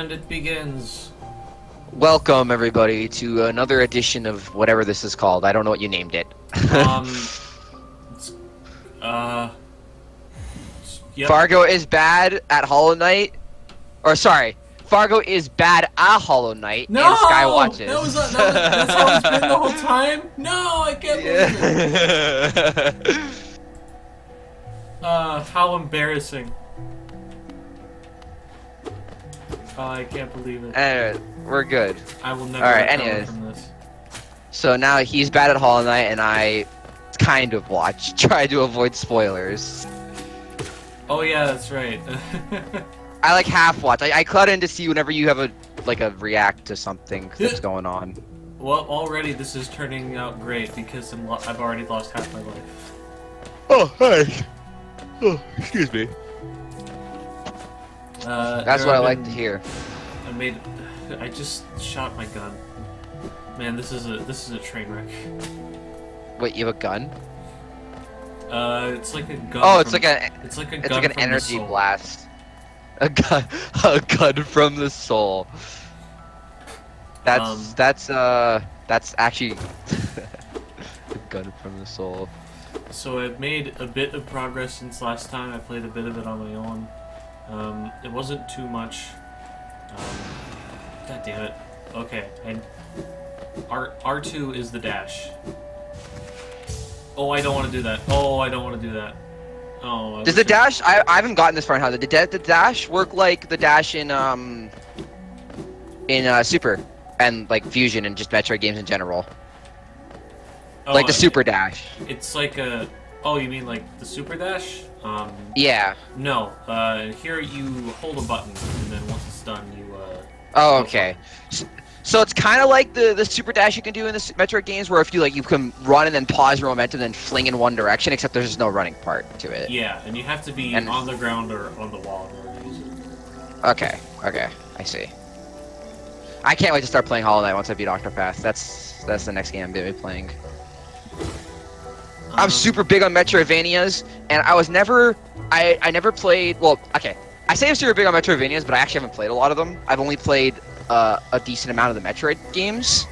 And it begins. Welcome, everybody, to another edition of whatever this is called. I don't know what you named it. Yep. Fargo is bad at Hollow Knight. Or, sorry. Fargo is bad at Hollow Knight No! and Sky watches. That's how it's been the whole time? No, I can't believe it. How embarrassing. Oh, I can't believe it. We're good. I will never Alright, recover anyways. from this. So now he's bad at Hollow Knight, and I kind of try to avoid spoilers. Oh yeah, that's right. I like half watch. I cut in to see whenever you have a react to something that's going on. Well, already this is turning out great because I've already lost half my life. Oh, hi. Oh, excuse me. That's what I like to hear. I just shot my gun. Man, this is a train wreck. Wait, you have a gun? It's like a gun. Oh, it's like an energy blast. A gun from the soul. That's actually a gun from the soul. So I've made a bit of progress since last time. I played a bit of it on my own. It wasn't too much. God damn it. Okay, R2 is the dash. Oh, I don't want to do that. Oh, I don't want to do that. Oh. Does the dash? I haven't gotten this far in how the dash work like the dash in Super and like Fusion and just Metroid games in general. Oh, like the Super Dash. It's like a. Oh, you mean like the Super Dash? Yeah. No. Here you hold a button, and then once it's done, you. Oh, okay. So it's kind of like the Super Dash you can do in the Metroid games, where if you you can run and then pause your momentum, and then fling in one direction, except there's no running part to it. Yeah, and you have to be on the ground or on the wall in order to use it. Okay. Okay. I see. I can't wait to start playing Hollow Knight once I beat Octopath. That's the next game I'm gonna be playing. I'm super big on Metroidvanias, and I never played. Well, okay. I say I'm super big on Metroidvanias, but I actually haven't played a lot of them. I've only played a decent amount of the Metroid games.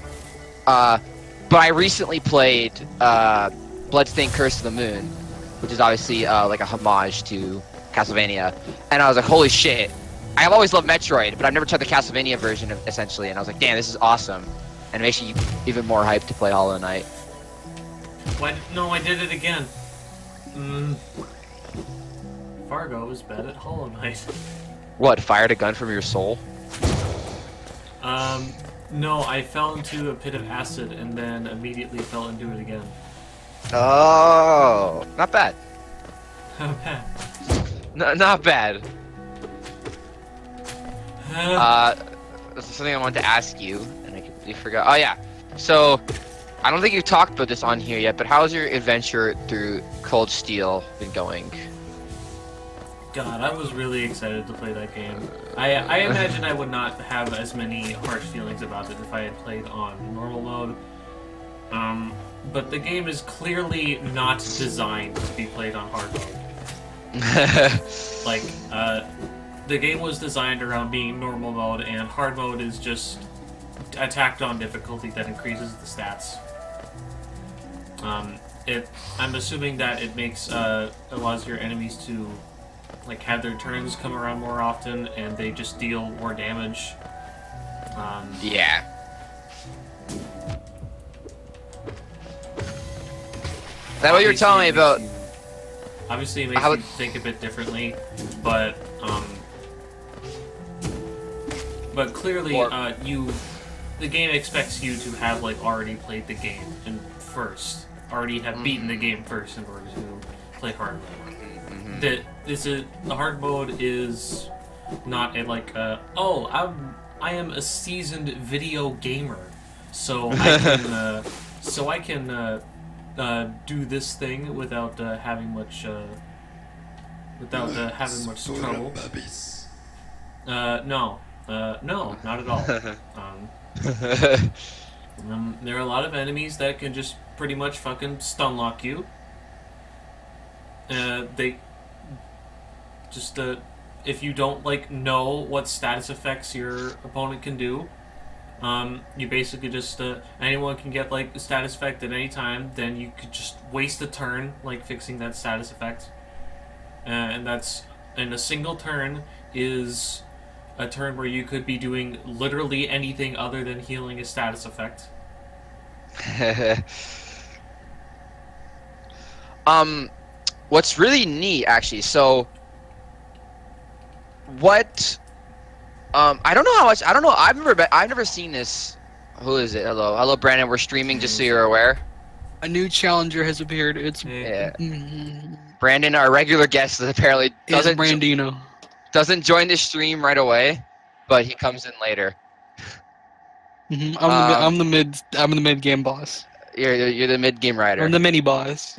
But I recently played Bloodstained Curse of the Moon, which is obviously like a homage to Castlevania, and I was like, holy shit! I've always loved Metroid, but I've never tried the Castlevania version, essentially, and I was like, damn, this is awesome, and it makes you even more hyped to play Hollow Knight. What? No, I did it again. Fargo is bad at Hollow Knight. What? Fired a gun from your soul? No, I fell into a pit of acid and then immediately fell into it again. Oh, not bad. Not bad. Not bad. There's something I wanted to ask you, and I completely forgot. Oh yeah, so I don't think you've talked about this on here yet, but how's your adventure through Cold Steel been going? God, I was really excited to play that game. I imagine I would not have as many harsh feelings about it if I had played on normal mode. But the game is clearly not designed to be played on hard mode. The game was designed around being normal mode, and hard mode is just a tacked on difficulty that increases the stats. I'm assuming that it allows your enemies to have their turns come around more often, and they just deal more damage. Yeah. That what you're telling me about? Obviously, it makes you think a bit differently, but clearly, the game expects you to have already played the game first, already have beaten the game first in order to play hard mode. The hard mode is not I am a seasoned video gamer, so I can do this thing without having much trouble. No, not at all. There are a lot of enemies that can just pretty much fucking stun lock you. They just if you don't like know what status effects your opponent can do, you basically just anyone can get like a status effect at any time. Then you could just waste a turn like fixing that status effect, and that's in a single turn is a turn where you could be doing literally anything other than healing a status effect. What's really neat, actually, so what, I don't know how much, I don't know, I've never seen this. Who is it? Hello, Brandon, we're streaming, just so you're aware. A new challenger has appeared. It's Brandon, our regular guest, apparently doesn't join the stream right away, but he comes in later. I'm the mid game boss. You're the mid game rider. I'm the mini boss.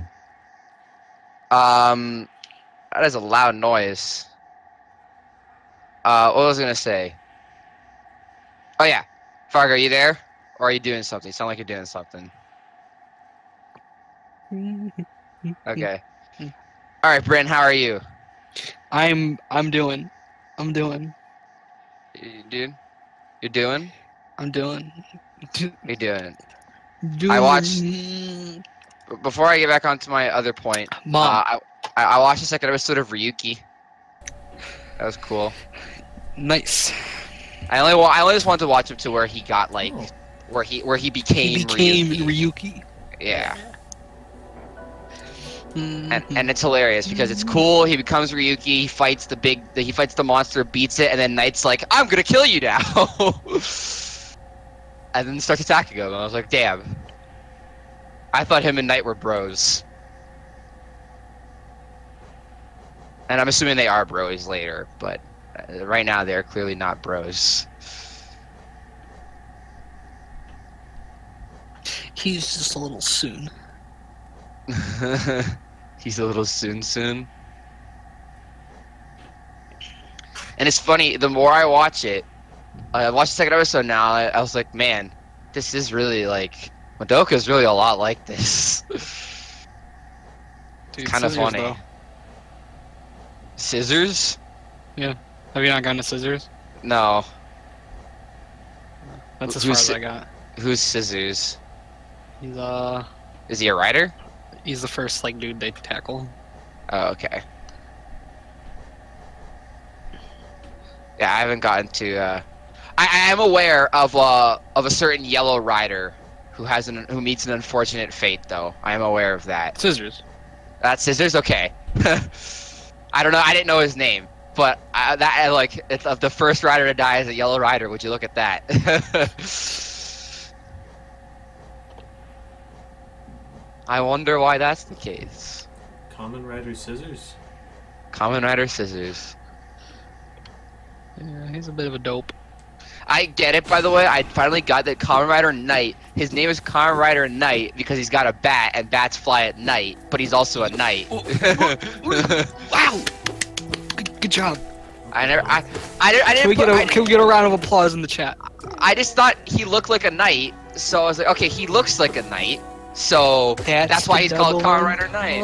That is a loud noise. What was I gonna say? Oh yeah, Fargo, are you there? Or are you doing something? You sound like you're doing something. Okay. All right, Brent, how are you? I'm doing. You dude? You're doing? I'm doing. You're doing. I watched. Before I get back onto my other point, Mom. I watched the second episode of Ryuki. That was cool. Nice. I only just wanted to watch him to where he got like, where he became Ryuki. Yeah. And it's hilarious because it's cool. He becomes Ryuki. He fights the monster, beats it, and then Knight's like, "I'm gonna kill you now," and then starts attacking him. And I was like, "Damn." I thought him and Knight were bros, and I'm assuming they are bros later. But right now, they're clearly not bros. He's just a little soon. He's a little soon. And it's funny, the more I watch it, I watched the second episode now, I was like, man, this is really like, Madoka's really a lot like this. Dude, It's kind of funny. though. Scissors? Yeah. Have you not gotten to scissors? No. That's as far as I got. Who's Scissors? He's Is he a writer? He's the first like dude they tackle. Oh, okay. Yeah, I haven't gotten to. I am aware of a certain yellow rider who meets an unfortunate fate, though. I am aware of that. Scissors. That's Scissors. Okay. I don't know. I didn't know his name, but it's the first rider to die is a yellow rider. Would you look at that? I wonder why that's the case. Common Rider Scissors? Kamen Rider Scissors. Yeah, he's a bit of a dope. I get it, by the way. I finally got that Kamen Rider Knight. His name is Kamen Rider Knight because he's got a bat, and bats fly at night, but he's also a knight. Wow! Good job. I didn't. Can we get a round of applause in the chat? I just thought he looked like a knight, so I was like, okay, he looks like a knight. So that's why he's called Kamen Rider Knight.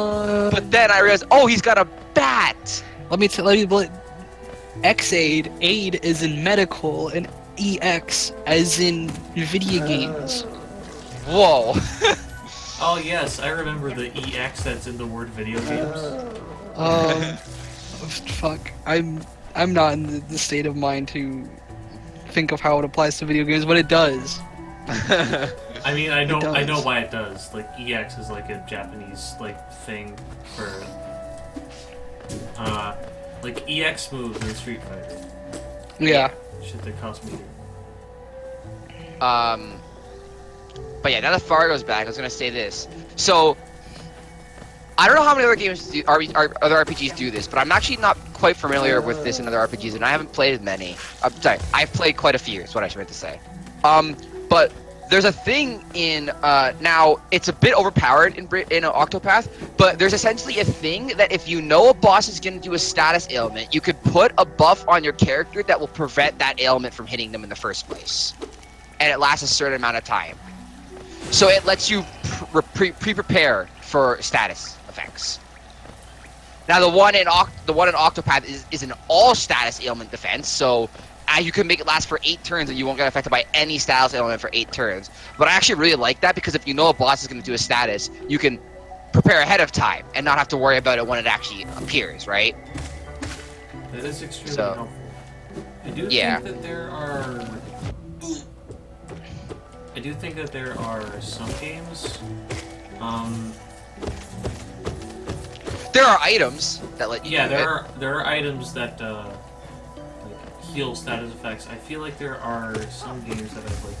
But then I realized, oh, he's got a bat. Let me tell you, X-Aid, aid is in medical, and EX as in video games. Whoa. Oh yes, I remember the EX that's in the word video games. Fuck. I'm not in the state of mind to think of how it applies to video games, but it does. I mean, I know why it does. Like, EX is like a Japanese like thing for like EX moves in Street Fighter. Yeah. Shit that cost me. But yeah, now that Fargo's back, I was gonna say this. So I don't know how many other games other RPGs do this, but I'm actually not quite familiar with this in other RPGs, and I haven't played many. I'm sorry, I've played quite a few. Is what I meant to say. But there's a thing in now it's a bit overpowered in Octopath, but there's essentially a thing that if you know a boss is going to do a status ailment, you could put a buff on your character that will prevent that ailment from hitting them in the first place, and it lasts a certain amount of time. So it lets you pre-prepare for status effects. Now the one in Octopath is an all status ailment defense, so you can make it last for 8 turns and you won't get affected by any status ailment for 8 turns. But I actually really like that because if you know a boss is going to do a status, you can prepare ahead of time and not have to worry about it when it actually appears, right? That is extremely helpful. I do think that there are... I do think that there are some games... There are items that let you do there are items that like heal status effects. I feel like there are some games that I've like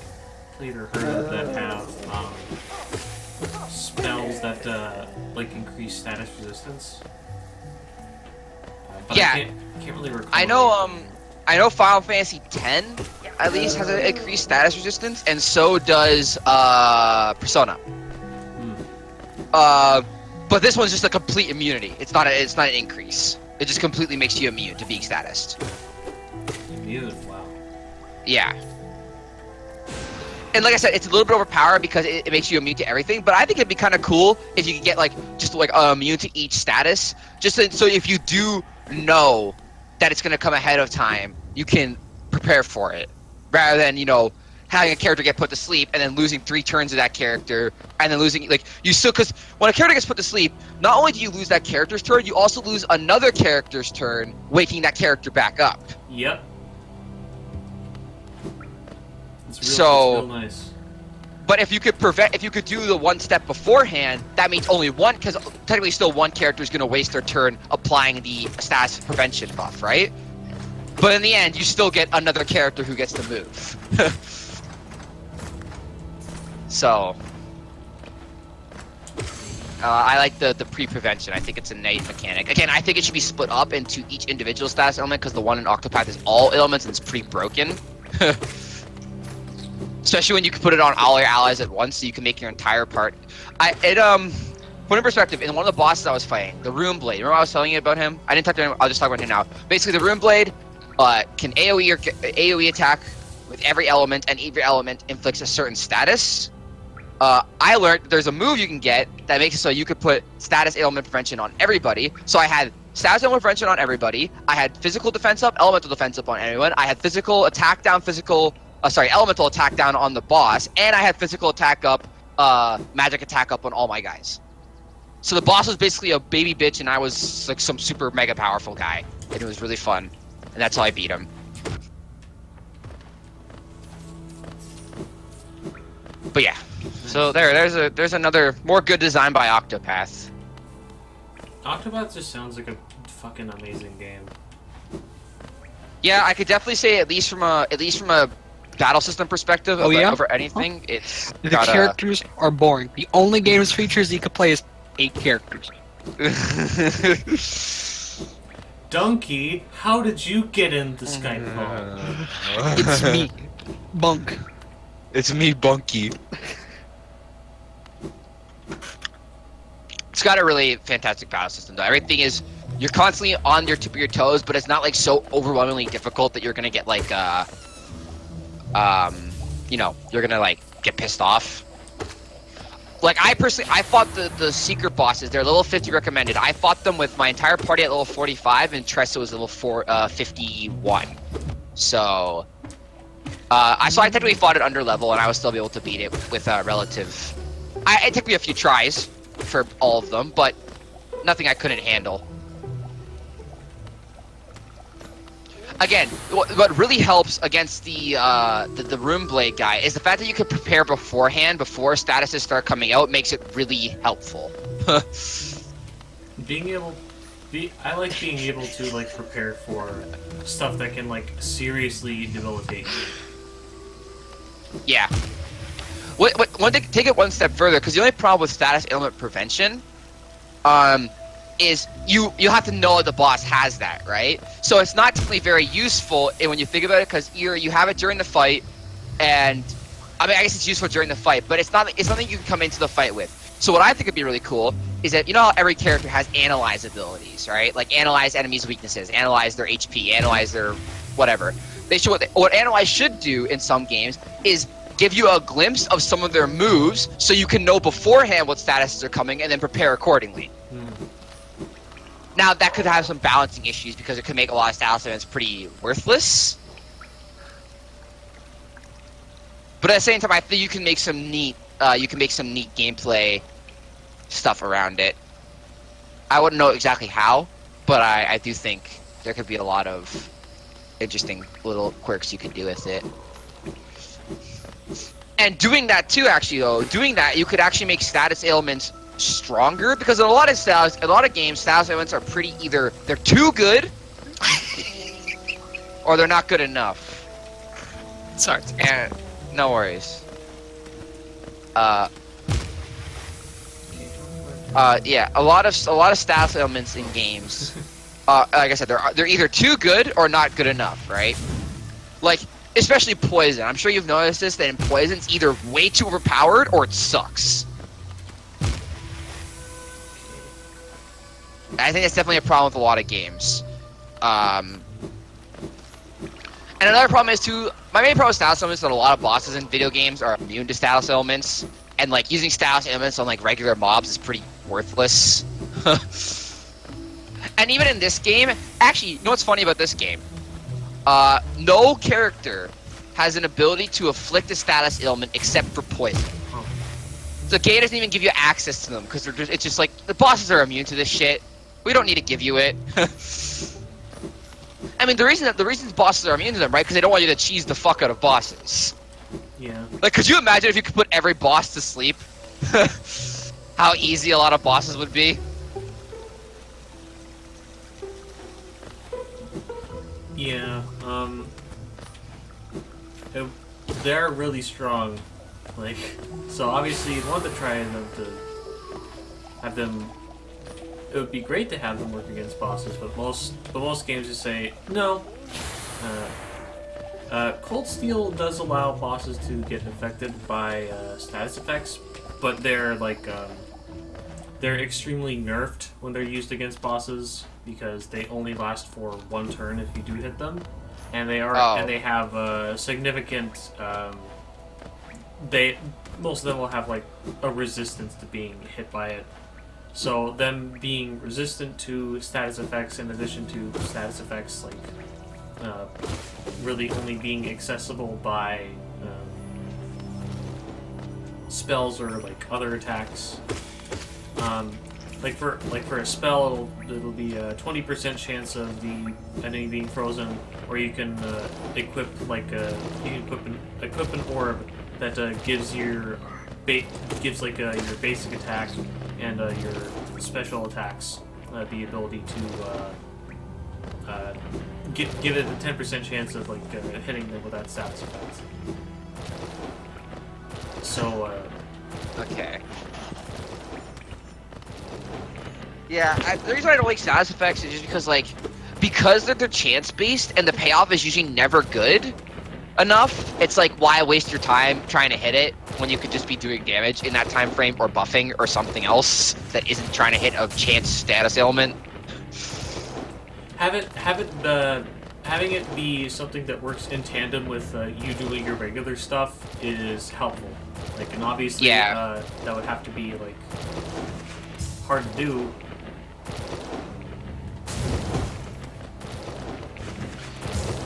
played or heard of that have spells that like increase status resistance. But I can't really recall. I know Final Fantasy X at least has an increased status resistance, and so does Persona. But this one's just a complete immunity. It's not an increase. It just completely makes you immune to being statused. Immune, wow. Yeah. And like I said, it's a little bit overpowered because it makes you immune to everything. But I think it'd be kind of cool if you could get like just like immune to each status, just so if you do know that it's gonna come ahead of time, you can prepare for it, rather than having a character get put to sleep and then losing 3 turns of that character, and then losing, like, you still, because when a character gets put to sleep, not only do you lose that character's turn, you also lose another character's turn, waking that character back up. Yep. It's real nice. But if you could do the one step beforehand, that means only one, because technically still one character is going to waste their turn applying the status prevention buff, right? But in the end, you still get another character who gets to move. So, I like the pre-prevention. I think it's a nice mechanic. Again, I think it should be split up into each individual status element, because the one in Octopath is all elements and it's pretty broken. Especially when you can put it on all your allies at once, so you can make your entire part. Put in perspective, in one of the bosses I was fighting, the Rune Blade. Remember I was telling you about him? I didn't talk to him. I'll just talk about him now. Basically, the Rune Blade can AoE attack with every element, and every element inflicts a certain status. I learned there's a move you can get that makes it so you could put status ailment prevention on everybody. So I had status ailment prevention on everybody. I had physical defense up, elemental defense up on anyone. I had physical attack down, elemental attack down on the boss, and I had physical attack up, magic attack up on all my guys. So the boss was basically a baby bitch, and I was like some super mega powerful guy, and it was really fun, and that's how I beat him. But yeah, so there's another more good design by Octopath. Octopath just sounds like a fucking amazing game. Yeah, I could definitely say at least from a battle system perspective over anything, it's the characters are boring. The only game's features you could play is 8 characters. Donkey, how did you get in the Skype call? It's me, Bunk. It's me, Bunky. It's got a really fantastic battle system, though. Everything is, you're constantly on your tip of your toes, but it's not like so overwhelmingly difficult that you're gonna get like you're gonna like get pissed off. Like I fought the secret bosses. They're level 50 recommended. I fought them with my entire party at level 45, and Tressa was level 51. So I technically fought it under level, and I would still be able to beat it with relative. It took me a few tries for all of them, but nothing I couldn't handle. Again, what really helps against the Rune Blade guy is the fact that you can prepare beforehand, before statuses start coming out, makes it really helpful. I like being able to like prepare for stuff that can like seriously debilitate you. Yeah. Take it one step further, because the only problem with status ailment prevention, is you have to know the boss has that, right? So it's not technically very useful when you think about it, because you have it during the fight, and I mean I guess it's useful during the fight, but it's something you can come into the fight with. So what I think would be really cool is that, you know how every character has analyze abilities, right? Like analyze enemies' weaknesses, analyze their HP, analyze their whatever. What analyze should do in some games is give you a glimpse of some of their moves, so you can know beforehand what statuses are coming and then prepare accordingly. Now that could have some balancing issues because it could make a lot of status elements pretty worthless. But at the same time, I think you can make some neat gameplay stuff around it. I wouldn't know exactly how, but I do think there could be a lot of interesting little quirks you could do with it. And doing that too, actually, though, you could actually make status ailments stronger, because in a lot of games, status ailments are pretty either they're too good or they're not good enough. Sorry. And no worries. Yeah, a lot of status ailments in games, like I said, they're either too good or not good enough, right? Like, especially poison. I'm sure you've noticed this, that in poison, it's either way too overpowered or it sucks. I think that's definitely a problem with a lot of games. And another problem is too, my main problem with status elements is that a lot of bosses in video games are immune to status elements, and like using status elements on like regular mobs is pretty worthless. And even in this game, actually, you know what's funny about this game? No character has an ability to afflict a status ailment except for poison. The game doesn't even give you access to them because it's just like the bosses are immune to this shit. We don't need to give you it. I mean, the reason bosses are immune to them, right? Because they don't want you to cheese the fuck out of bosses. Yeah. Like, could you imagine if you could put every boss to sleep? How easy a lot of bosses would be. Yeah. They're really strong. Like, so obviously you'd want to try them to have them. It would be great to have them work against bosses, but most games just say no. Cold Steel does allow bosses to get affected by status effects, but they're like they're extremely nerfed when they're used against bosses because they only last for one turn if you do hit them, and they have a significant. Most of them will have like a resistance to being hit by it. So them being resistant to status effects in addition to status effects like really only being accessible by spells or like other attacks. Like for a spell, it'll be a 20% chance of the enemy being frozen, or you can equip like your orb that gives your your basic attack and your special attacks the ability to give it a 10% chance of like hitting them without status effects. So Okay. Yeah, the reason I don't like status effects is just because they're chance based and the payoff is usually never good enough. It's like, why waste your time trying to hit it when you could just be doing damage in that time frame or buffing or something else that isn't trying to hit a chance status ailment. Having it be something that works in tandem with you doing your regular stuff is helpful. Like, and obviously, that would have to be like hard to do.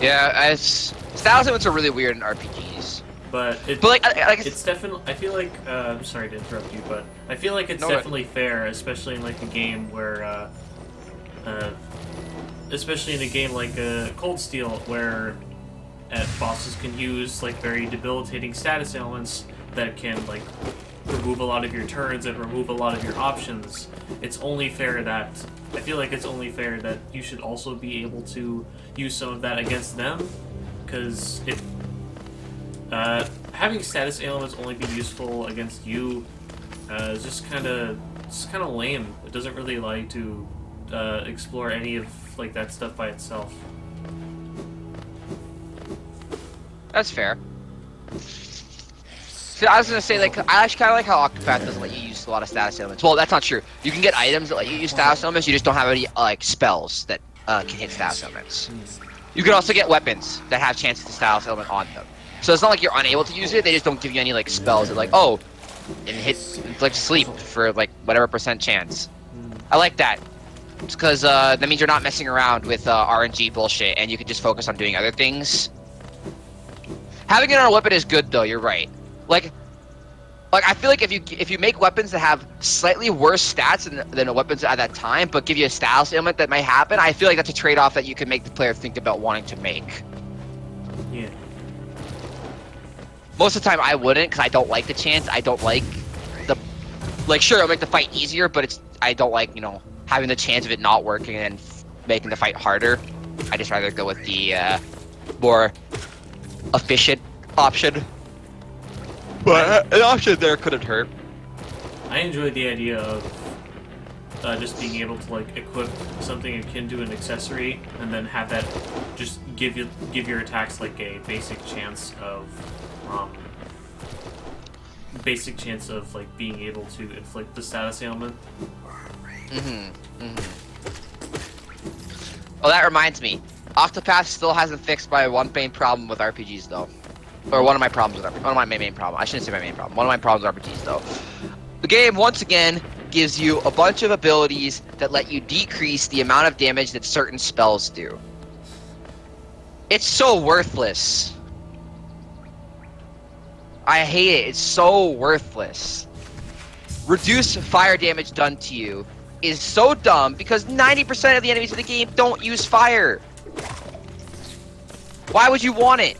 Yeah, status ailments are really weird in RPGs. But it's definitely. I feel like I'm sorry to interrupt you, but I feel like it's definitely fair, especially in like a game where, especially in a game like Cold Steel, where bosses can use like very debilitating status ailments that can like remove a lot of your turns and remove a lot of your options. It's only fair that I feel like it's only fair that you should also be able to use some of that against them, because if having status ailments only be useful against you is just kind of lame. It doesn't really allow you to explore any of like that stuff by itself. That's fair. So I was gonna say, like, I actually kind of like how Octopath doesn't let you use a lot of status ailments. Well, that's not true. You can get items that let you use status ailments. You just don't have any like spells that can hit status ailments. You can also get weapons that have chances to status ailment on them. So it's not like you're unable to use it. They just don't give you any like spells that like, oh, it hits like sleep for like whatever % chance. I like that. because that means you're not messing around with RNG bullshit, and you can just focus on doing other things. Having it on a weapon is good, though. You're right. Like I feel like if you make weapons that have slightly worse stats than the weapons at that time, but give you a status ailment that might happen, I feel like that's a trade-off that you can make the player think about wanting to make. Yeah. Most of the time, I wouldn't, because I don't like the chance. I don't like the sure, it'll make the fight easier, but I don't like having the chance of it not working and making the fight harder. I just rather go with the more efficient option. But an option there couldn't hurt. I enjoy the idea of just being able to equip something akin to an accessory, and then have that just give your attacks a basic chance of being able to inflict the status ailment. Oh, that reminds me. Octopath still hasn't fixed my one main problem with RPGs, though. Or one of my problems with RPGs. One of my main problem. I shouldn't say my main problem. One of my problems with RPGs, though. The game, once again, gives you a bunch of abilities that let you decrease the amount of damage that certain spells do. It's so worthless. I hate it. It's so worthless. Reduce fire damage done to you is so dumb because 90% of the enemies in the game don't use fire. Why would you want it?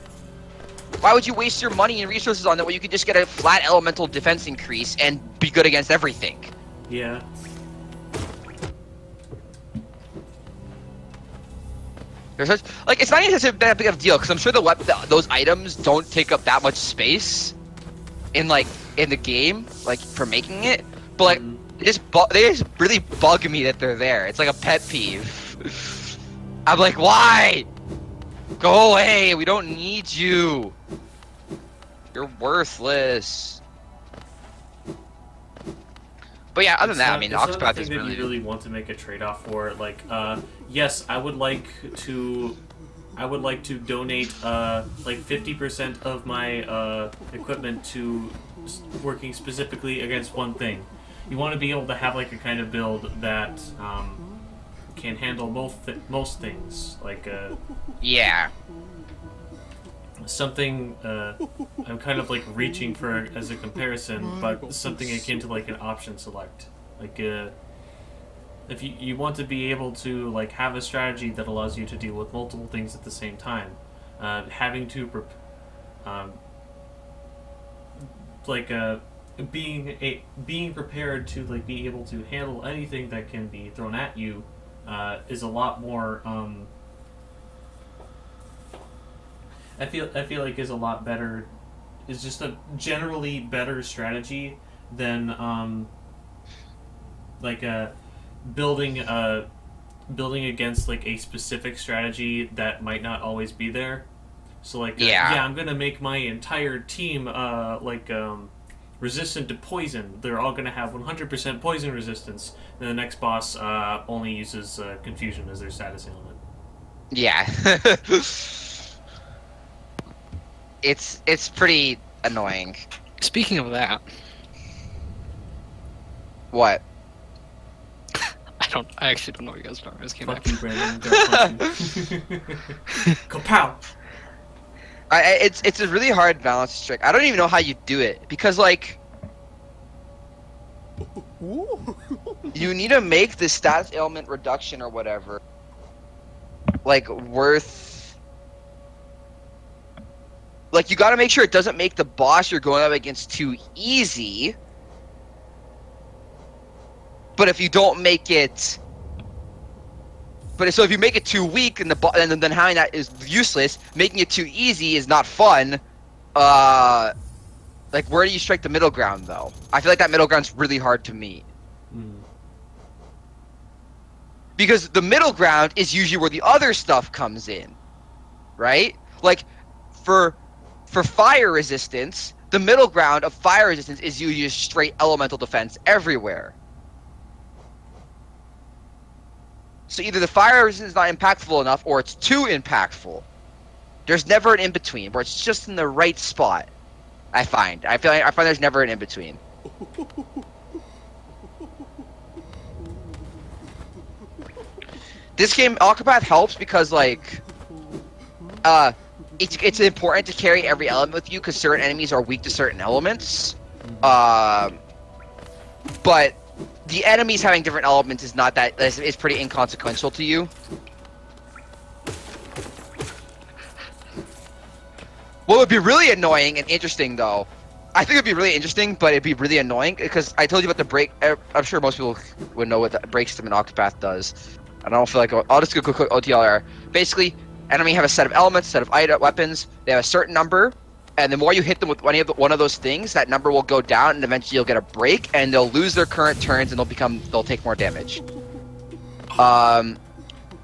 Why would you waste your money and resources on that when you could just get a flat elemental defense increase and be good against everything? Yeah. There's such, it's not even such a that big of a deal because I'm sure those items don't take up that much space in the game for making it, but they just really bug me that they're there. It's like a pet peeve. I'm like, why? Go away. We don't need you. You're worthless. But yeah, other than that, I mean, Octopath is really... that you really want to make a trade-off for. Yes, I would like to donate 50% of my equipment to working specifically against one thing. You want to be able to have a kind of build that can handle most things. Yeah. Something I'm kind of reaching for as a comparison, but something akin to an option select. If you want to be able to have a strategy that allows you to deal with multiple things at the same time, having to being prepared to be able to handle anything that can be thrown at you is a lot more I feel is a lot better, is just a generally better strategy than building against a specific strategy that might not always be there. So I'm gonna make my entire team resistant to poison. They're all gonna have 100% poison resistance. And the next boss only uses confusion as their status ailment. Yeah. It's pretty annoying. Speaking of that, what? I actually don't know what you guys are talking about. I just came back. Fuck you, Brandon. Kapow! It's a really hard balance trick. I don't even know how you do it because you need to make the stats ailment reduction or whatever worth. You gotta make sure it doesn't make the boss you're going up against too easy. But if you don't make it... So if you make it too weak, and then having that is useless, making it too easy is not fun. Where do you strike the middle ground, though? I feel like that middle ground's really hard to meet. Because the middle ground is usually where the other stuff comes in. Right? For fire resistance, the middle ground of fire resistance is usually just straight elemental defense everywhere. So either the fire resistance is not impactful enough, or it's too impactful. There's never an in-between, where it's just in the right spot. I find there's never an in-between. This game, Octopath helps because, like, it's important to carry every element with you because certain enemies are weak to certain elements. But the enemies having different elements is not that is pretty inconsequential to you. What would be really annoying and interesting, though, I think it'd be really interesting, but it'd be really annoying because I told you about the break. I'm sure most people would know what the break system in Octopath does. I don't feel like I'll just go quick OTLR. Basically, enemy have a set of elements, set of weapons. They have a certain number, and the more you hit them with one of those things, that number will go down, and eventually you'll get a break, and they'll lose their current turns, and they'll take more damage. I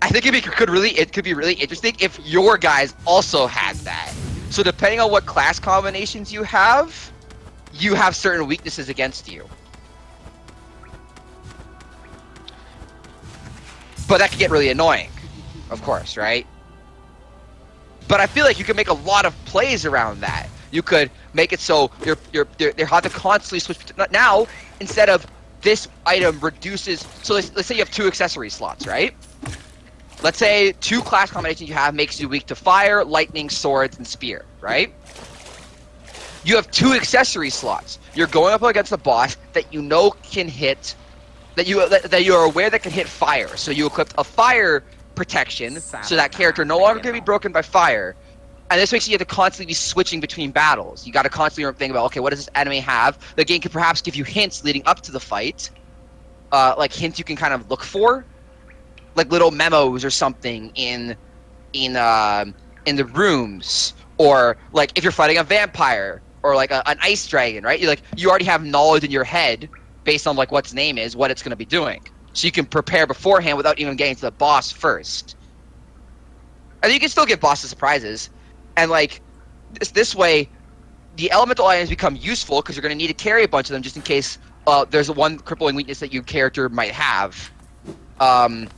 think it could be really interesting if your guys also had that. So depending on what class combinations you have certain weaknesses against you. But that could get really annoying, of course, right? But I feel like you can make a lot of plays around that. You could make it so they have to constantly switch. Now, instead of this item reduces, so let's say you have 2 accessory slots, right? Let's say 2 class combinations you have makes you weak to fire, lightning, swords, and spear, right? You have 2 accessory slots. You're going up against a boss that you know can hit, that you are aware that can hit fire. So you equip a fire protection, so that character no longer can be broken by fire. And this makes you have to constantly be switching between battles. You got to constantly think about, okay, what does this enemy have? The game can perhaps give you hints leading up to the fight, like hints you can kind of look for, like little memos or something in the rooms, or like if you're fighting a vampire or like an ice dragon, right? You already have knowledge in your head based on like what its name is, what it's going to be doing, so you can prepare beforehand without even getting to the boss first. And you can still get bosses surprises, and like this way, the elemental items become useful because you're going to need to carry a bunch of them just in case there's one crippling weakness that your character might have. And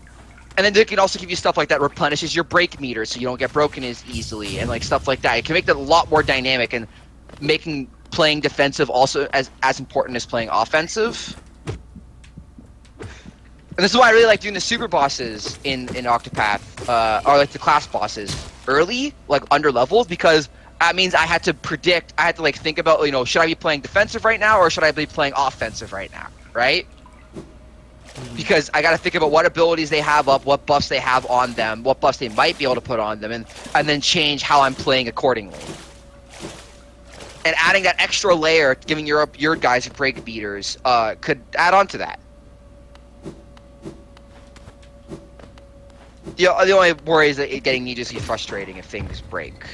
then they can also give you stuff like that replenishes your break meter so you don't get broken as easily, and like stuff like that. It can make that a lot more dynamic, and making playing defensive also as important as playing offensive. And this is why I really like doing the super bosses in Octopath, or like the class bosses early, like under levels, because that means I had to like think about, you know, should I be playing defensive right now or should I be playing offensive right now, right? Because I got to think about what abilities they have up, what buffs they have on them, what buffs they might be able to put on them, and then change how I'm playing accordingly. And adding that extra layer, giving your guys break beaters, could add on to that. The only worry is that it getting needlessly frustrating if things break.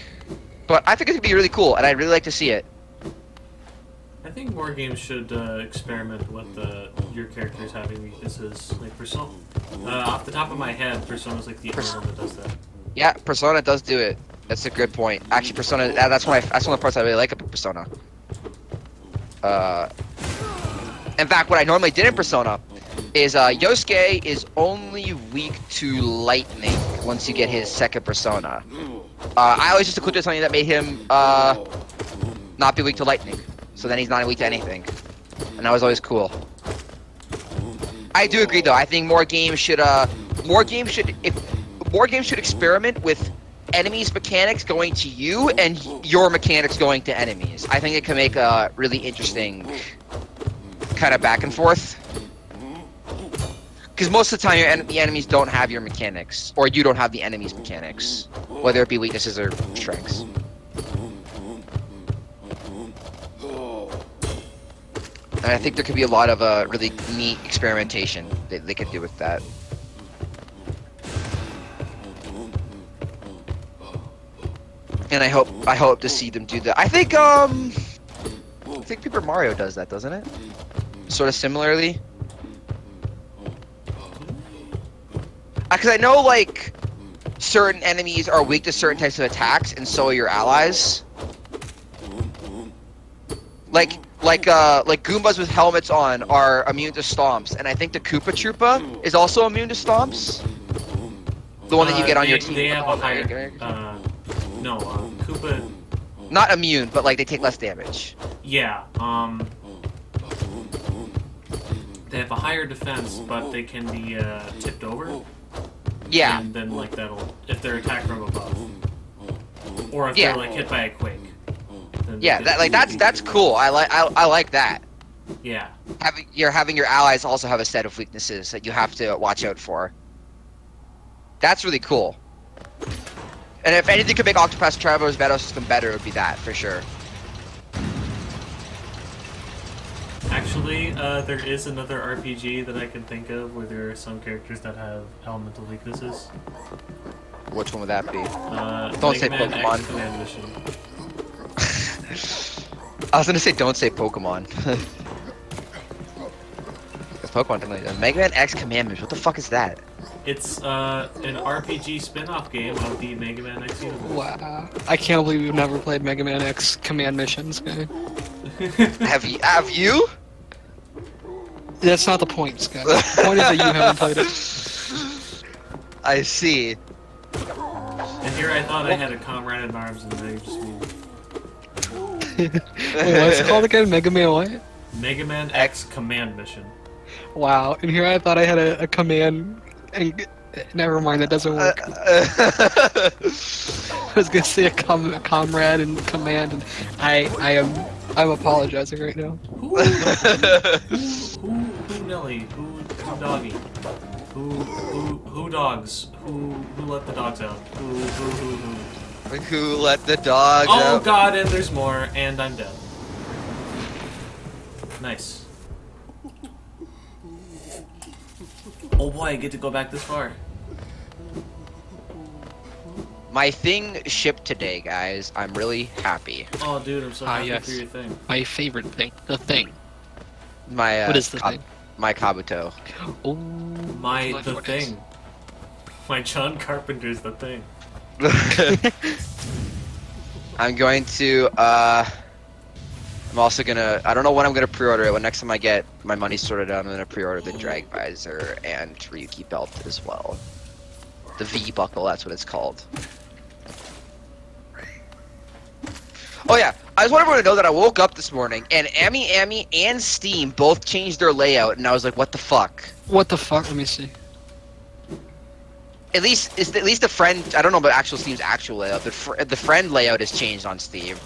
But I think it could be really cool, and I'd really like to see it. I think more games should experiment with your characters having weaknesses, like Persona. Off the top of my head, Persona's like the only one that does that. Yeah, Persona does do it. That's a good point. Actually, Persona, that's one of the parts I really like about Persona. In fact, what I normally did in Persona is Yosuke is only weak to lightning once you get his second Persona. I always just equipped something that made him not be weak to lightning. So then he's not weak to anything. And that was always cool. I do agree though, I think more games should experiment with enemies' mechanics going to you and your mechanics going to enemies. I think it can make a really interesting kind of back and forth. Because most of the time the enemies don't have your mechanics, or you don't have the enemy's mechanics, whether it be weaknesses or strengths. And I think there could be a lot of really neat experimentation that they could do with that. And I hope to see them do that. I think Paper Mario does that, doesn't it? Sort of similarly. Because I know like certain enemies are weak to certain types of attacks, and so are your allies. Like Goombas with helmets on are immune to stomps, and I think the Koopa Troopa is also immune to stomps. The one that you get on your team. They have a higher. Koopa. Not immune, but like they take less damage. Yeah. They have a higher defense, but they can be tipped over. Yeah. And then like that'll if they're attacked from above, or if Yeah. they're like hit by a quake. Then Yeah, that's cool. I like that. Yeah. Having your allies also have a set of weaknesses that you have to watch out for. That's really cool. And if anything could make Octopath Traveler's battle system better, it would be that for sure. Actually, there is another RPG that I can think of where there are some characters that have elemental weaknesses. Which one would that be? Don't say Pokemon. Command Mission. I was gonna say don't say Pokemon. It's Pokemon thing like that. Mega Man X Commandments. What the fuck is that? It's an RPG spin-off game of the Mega Man X universe. Wow. I can't believe you've never played Mega Man X Command Missions, guy. Have you? That's not the point, Scott. The point is that you haven't played it. I see. And here I thought I had a comrade in arms, and they just mean Wait, what's it called again? Mega Man what? Mega Man X Command Mission. Wow. And here I thought I had a command, and never mind, that doesn't work. I was gonna say a comrade and command, and I'm apologizing right now. Who Nelly? Who doggy? Who dogs? Who let the dogs out? Who let the dogs Oh out? god, and there's more, and I'm dead. Nice. Oh boy, I get to go back this far. My thing shipped today, guys. I'm really happy. Oh dude, I'm so happy yes. for your thing. My favorite thing. The thing. My What is the thing? My Kabuto. Oh. The thing. My John Carpenter's the thing. I'm going to, I'm also gonna, I don't know when I'm gonna pre-order it, but next time I get my money sorted out, I'm gonna pre-order the Drag Visor and Ryuki Belt as well. The V-Buckle, that's what it's called. Oh yeah, I just want everyone to know that I woke up this morning, and Ami and Steam both changed their layout, and I was like, what the fuck? What the fuck? Let me see. At least the friend, I don't know about actual Steam's actual layout, but the friend layout has changed on Steam.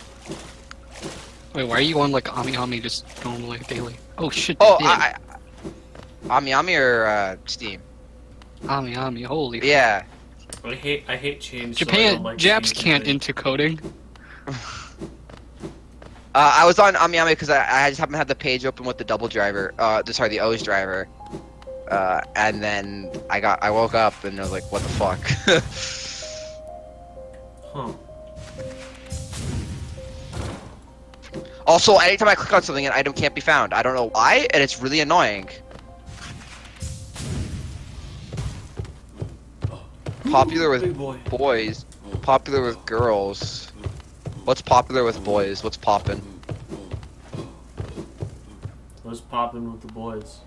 Wait, why are you on like Ami just normally daily? Oh shit. Oh, they did. Ami or Steam? Ami, holy. Yeah. I hate change. Japan, so I don't like Japs change can't anything. into coding. I was on Ami because I just happened to have the page open with the double driver, the O's driver, and then I woke up and I was like, what the fuck? Huh. Also, anytime I click on something, an item can't be found. I don't know why, and it's really annoying. Popular with Big boy. boys, popular with girls. What's popular with boys? What's poppin'? What's poppin' with the boys?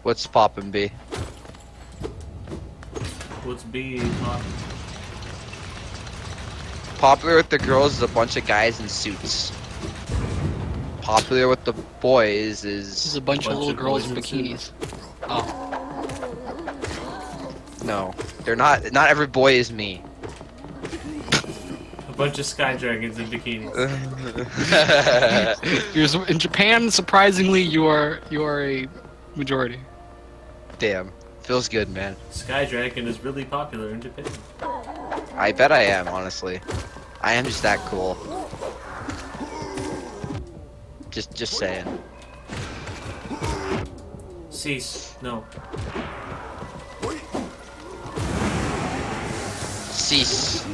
What's poppin', B? What's B poppin'? Popular with the girls is a bunch of guys in suits. Popular with the boys There's is a bunch of Bunch little of girls in boys in bikinis. Oh. no. They're not. Not every boy is me. A bunch of sky dragons in bikinis. In Japan, surprisingly, you are a majority. Damn. Feels good, man. Sky dragon is really popular in Japan. I bet I am, honestly. I am just that cool. Just saying. Cease. No. Cease.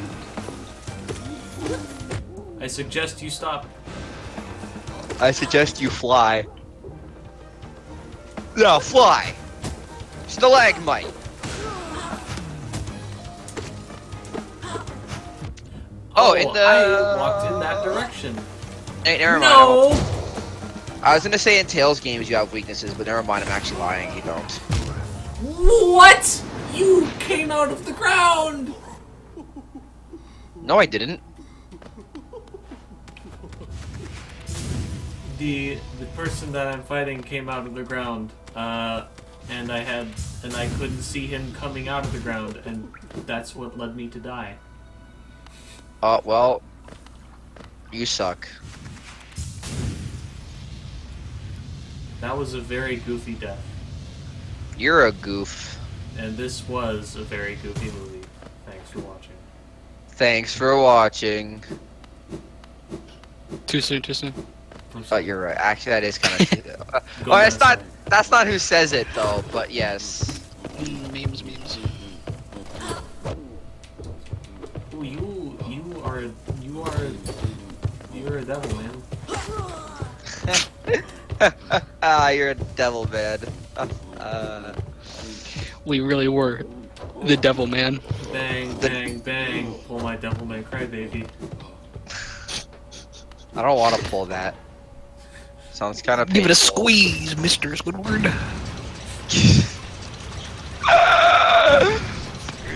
I suggest you stop. I suggest you fly. No, fly! Stalagmite! Oh, in the... I walked in that direction. Hey, never mind. No! I was gonna say in Tales games you have weaknesses, but never mind, I'm actually lying, you don't. What? You came out of the ground! No, I didn't. The person that I'm fighting came out of the ground. and I couldn't see him coming out of the ground, and that's what led me to die. Well, you suck. That was a very goofy death. You're a goof. And this was a very goofy movie. Thanks for watching. Thanks for watching. Too soon, too soon. Oh, you're right. Actually, that is kind of. Oh, that's not who says it though. But yes. Memes. Ooh, you're a devil, man. You're a devil, man. We really were the devil, man. Bang, bang, bang. Pull my devil man crybaby. I don't want to pull that. Sounds kind of painful. Give it a squeeze, Mr. Squidward.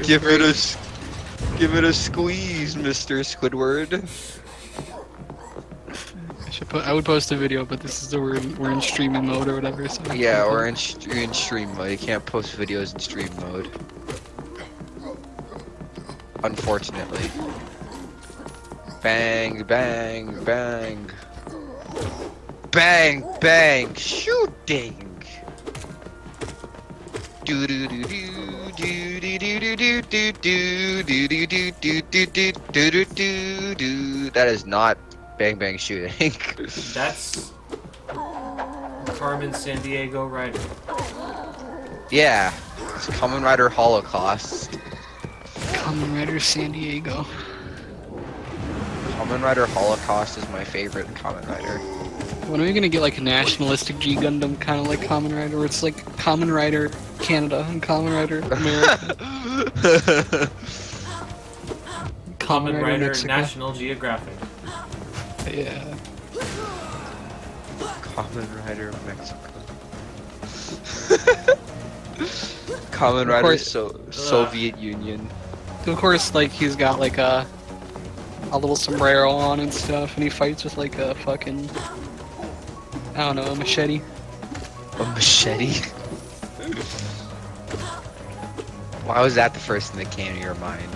Give it a squeeze, Mr. Squidward. I would post a video, but this is we're in streaming mode or whatever. So Yeah, we're in stream mode. You can't post videos in stream mode. Unfortunately. Bang, bang, bang. Bang, bang, shooting. Do do do do do do do do do do do do do do do do do do. That is not bang bang shooting. That's Carmen Sandiego Rider. Yeah, it's Kamen Rider Holocaust. Kamen Rider San Diego. Kamen Rider Holocaust is my favorite Kamen Rider. When are we gonna get like a nationalistic G Gundam, kind of like Kamen Rider, where it's like Kamen Rider Canada and Kamen Rider America? Kamen Rider Mexico. National Geographic. Yeah. Kamen Rider Mexico. Kamen Rider course- Soviet Union. Of course, like he's got like a little sombrero on and stuff, and he fights with like a fucking, I don't know, a machete. A machete? Why was that the first thing that came to your mind?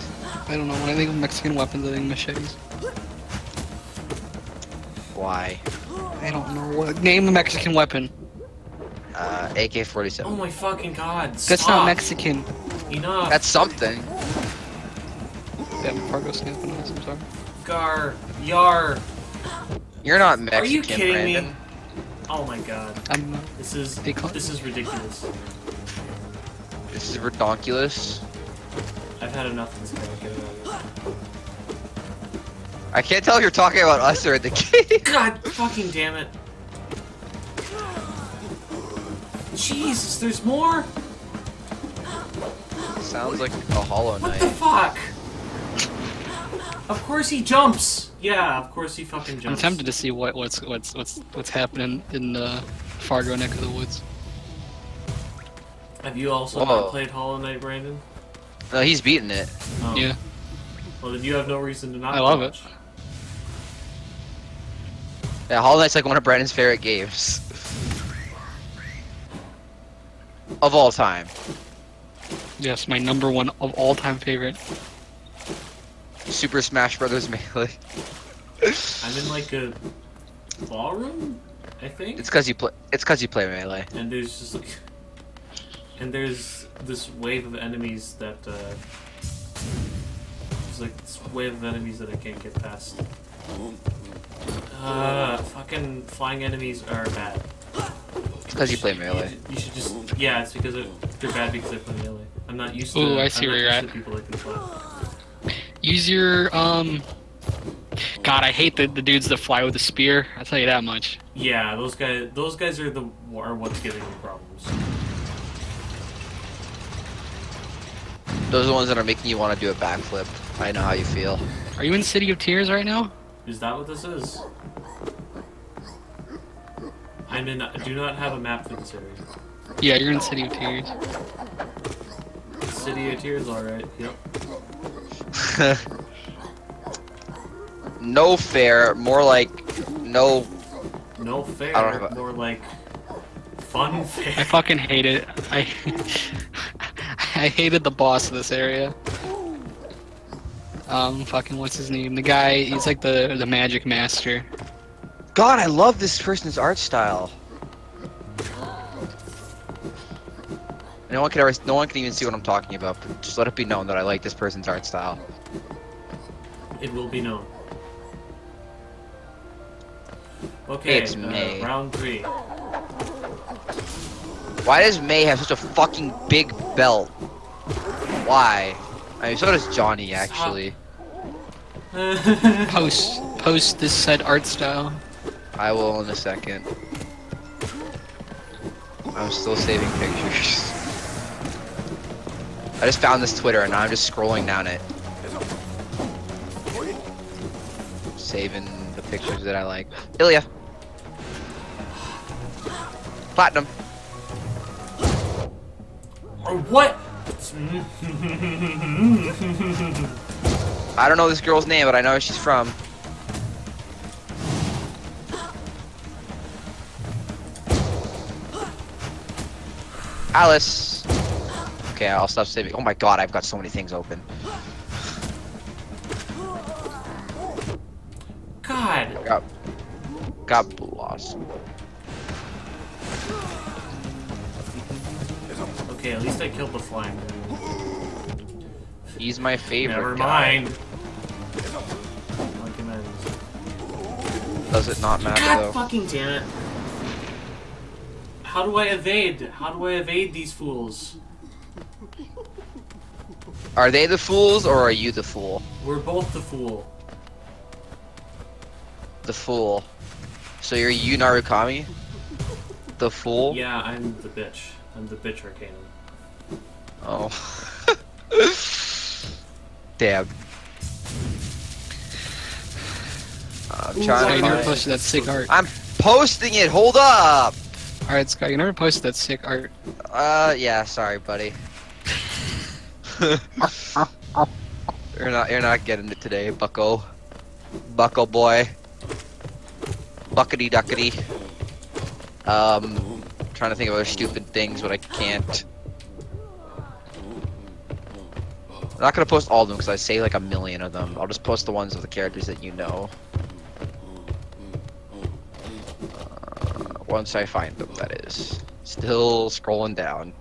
I don't know. When I think of Mexican weapons, I think machetes. Why? I don't know what. Name a Mexican weapon. AK-47. Oh my fucking god. That's Stop. not Mexican. Enough. That's something. Yeah, Fargo snapping us. I'm sorry. Yar. You're not Mexican, Are you kidding Brandon. me? Oh my god. I'm not. This is ridiculous. This is redonkulous. I've had enough of this guy. Get it out of I can't tell if you're talking about us or the game. here. God fucking damn it. Jesus, there's more? Sounds like a Hollow What Knight. the fuck? Of course he jumps. Yeah, of course he fucking I'm jumps. tempted to see what's happening in the Fargo neck of the woods. Have you also not played Hollow Knight, Brandon? No, he's beating it. Oh. Yeah, Well, then you have no reason to not. I love watch. Yeah, Hollow Knight's like one of Brandon's favorite games. Of all time. yes, my number one of all time favorite. Super Smash Brothers Melee. I'm in like a ballroom, I think. It's cause you play Melee. And there's just like, and there's this wave of enemies that there's like this wave of enemies that I can't get past. Fucking flying enemies are bad. It's cause you play Melee. You should just, yeah, it's because they're bad because I play Melee. I'm not used to. Ooh, I see I'm where not you're used at. to people that can fly. Use your God, I hate the dudes that fly with a spear. I'll tell you that much. Yeah, those guys are what's giving me problems. Those are the ones that are making you want to do a backflip. I know how you feel. Are you in City of Tears right now? Is that what this is? I do not have a map for this area. Yeah, you're in City of Tears. City of Tears, alright, yep. No fair, more like no. No fair, I don't have a- more like Fun fact. I fucking hate it. I hated the boss of this area. Fucking what's his name? The guy. He's like the magic master. God, I love this person's art style. No one can even see what I'm talking about. But just let it be known that I like this person's art style. It will be known. Okay, It's May. round 3. Why does May have such a fucking big belt? Why? I mean, so does Johnny, actually. Post this said art style. I will in a second. I'm still saving pictures. I just found this Twitter and now I'm just scrolling down it. Saving the pictures that I like. Ilya! Platinum! Or what? I don't know this girl's name, but I know where she's from. Alice! Okay, I'll stop saving. Oh my god, I've got so many things open. God. Got lost. Okay, at least I killed the flying. He's my favorite Never guy. mind. Does it not matter God though? fucking damn it. How do I evade? How do I evade these fools? Are they the fools or are you the fool? We're both the fool. The fool. So you're you Narukami? The fool? Yeah, I'm the bitch. I'm the bitch Arcanum. Oh. Damn. I'm trying Sky, to you never find... posted that sick art. I'm posting it, hold up! Alright, Sky, you never posted that sick art. Yeah, sorry, buddy. You're not getting it today, bucko. Bucko boy. Buckety duckety. Trying to think of other stupid things, but I can't. I'm not gonna post all of them because I say like a million of them. I'll just post the ones of the characters that you know. Once I find them, that is. Still scrolling down.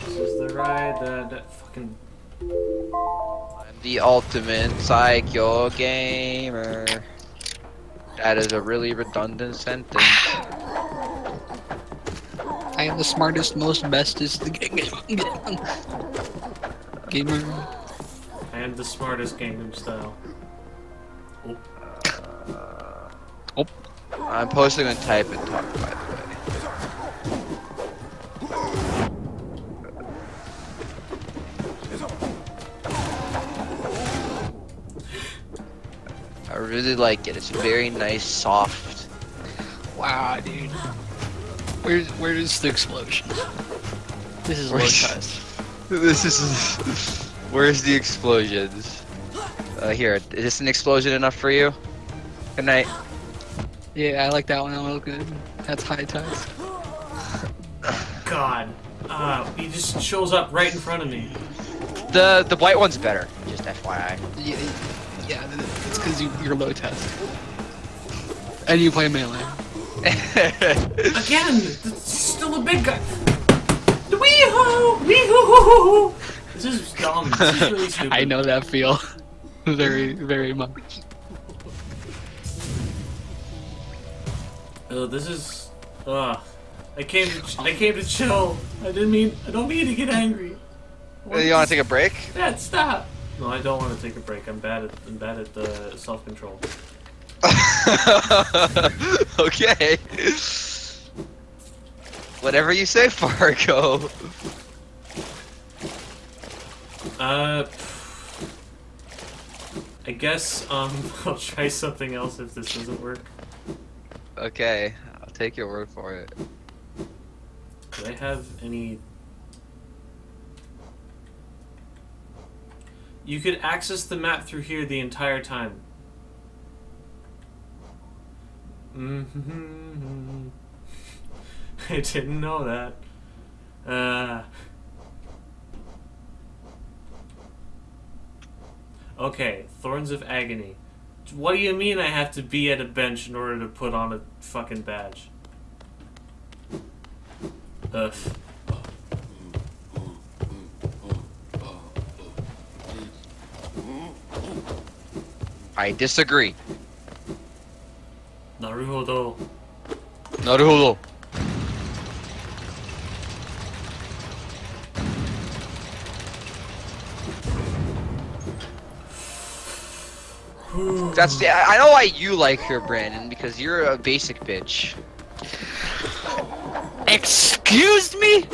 This is the ride that fucking... I'm the ultimate psycho gamer. That is a really redundant sentence. I am the smartest, most bestest gamer. I am the smartest Gangnam Style. Oh. I'm posting on type and talk, by the way. I really like it. It's very nice, soft. Wow, dude. Where's the explosion? This is low test. This is. Where's the explosions? Here. Is this an explosion enough for you? Good night. Yeah, I like that one. That one looked good. That's high test. God. He just shows up right in front of me. The white one's better. Just FYI. Yeah, it's because you're low test. And you play melee. Again! It's still a big guy! Wee-hoo! Wee-hoo-hoo-hoo-hoo! This is dumb. This is really stupid. I know that feel. Very, very much. Oh, this is... Ugh. I came to chill. I don't mean to get angry. You want to take a break? Dad, stop! No, I don't want to take a break. I'm bad at self-control. Okay. Whatever you say, Fargo. I guess, I'll try something else if this doesn't work. Okay, I'll take your word for it. Do I have any... You could access the map through here the entire time. Mm-hmm. I didn't know that. Okay, Thorns of Agony. What do you mean I have to be at a bench in order to put on a fucking badge? Ugh. I disagree. Naruhodo. Naruhodo. That's I know why you like her, Brandon, because you're a basic bitch. Excuse me?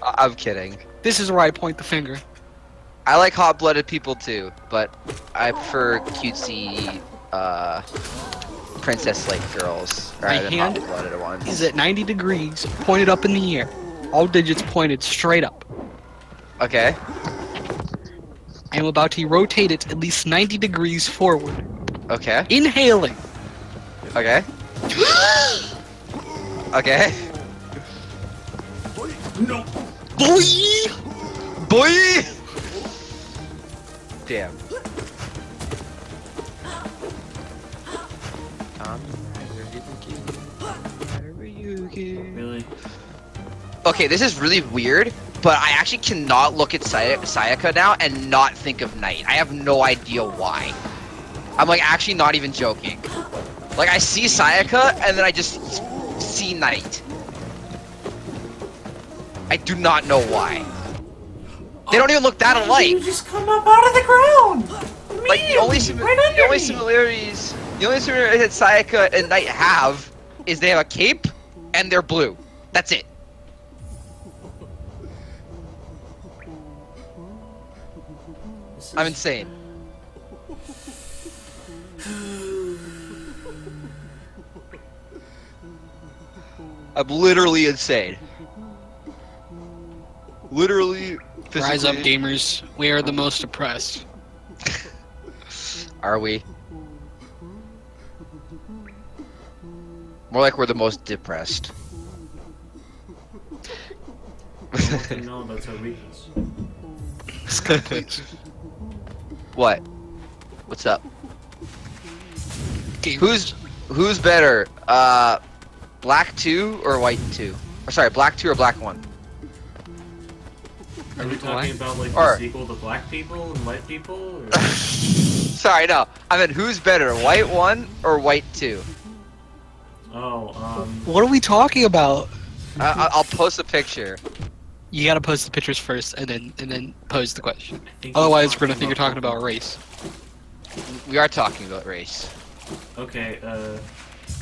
I'm kidding. This is where I point the finger. I like hot-blooded people too, but I prefer cutesy, princess-like girls rather than hand hot-blooded ones. is at 90 degrees, pointed up in the air. All digits pointed straight up. Okay. I am about to rotate it at least 90 degrees forward. Okay. Inhaling. Okay. Okay. No. Boy! Boy! Damn. Really? Okay, this is really weird, but I actually cannot look at Sayaka now and not think of Night. I have no idea why. I'm like actually not even joking. Like I see Sayaka and then I just see Night. I do not know why. They don't even look that alike. You just come up out of the ground. Like the only similarities that Sayaka and Night have is they have a cape and they're blue. That's it. I'm insane. I'm literally insane. Literally, physically. Rise up, gamers. We are the most oppressed. Are we? More like we're the most depressed. No, that's our weakness. What? What's up? Gamers. Who's better? Black 2 or white 2? Or sorry, black 2 or black 1? Are we talking about like Or- the sequel to Black People and White People? Or... Sorry, no. I mean, who's better, white 1 or white 2? Oh, What are we talking about? I'll post a picture. You gotta post the pictures first, and then pose the question. I think he's Otherwise, we're gonna think you're talking talking about race. We are talking about race. Okay,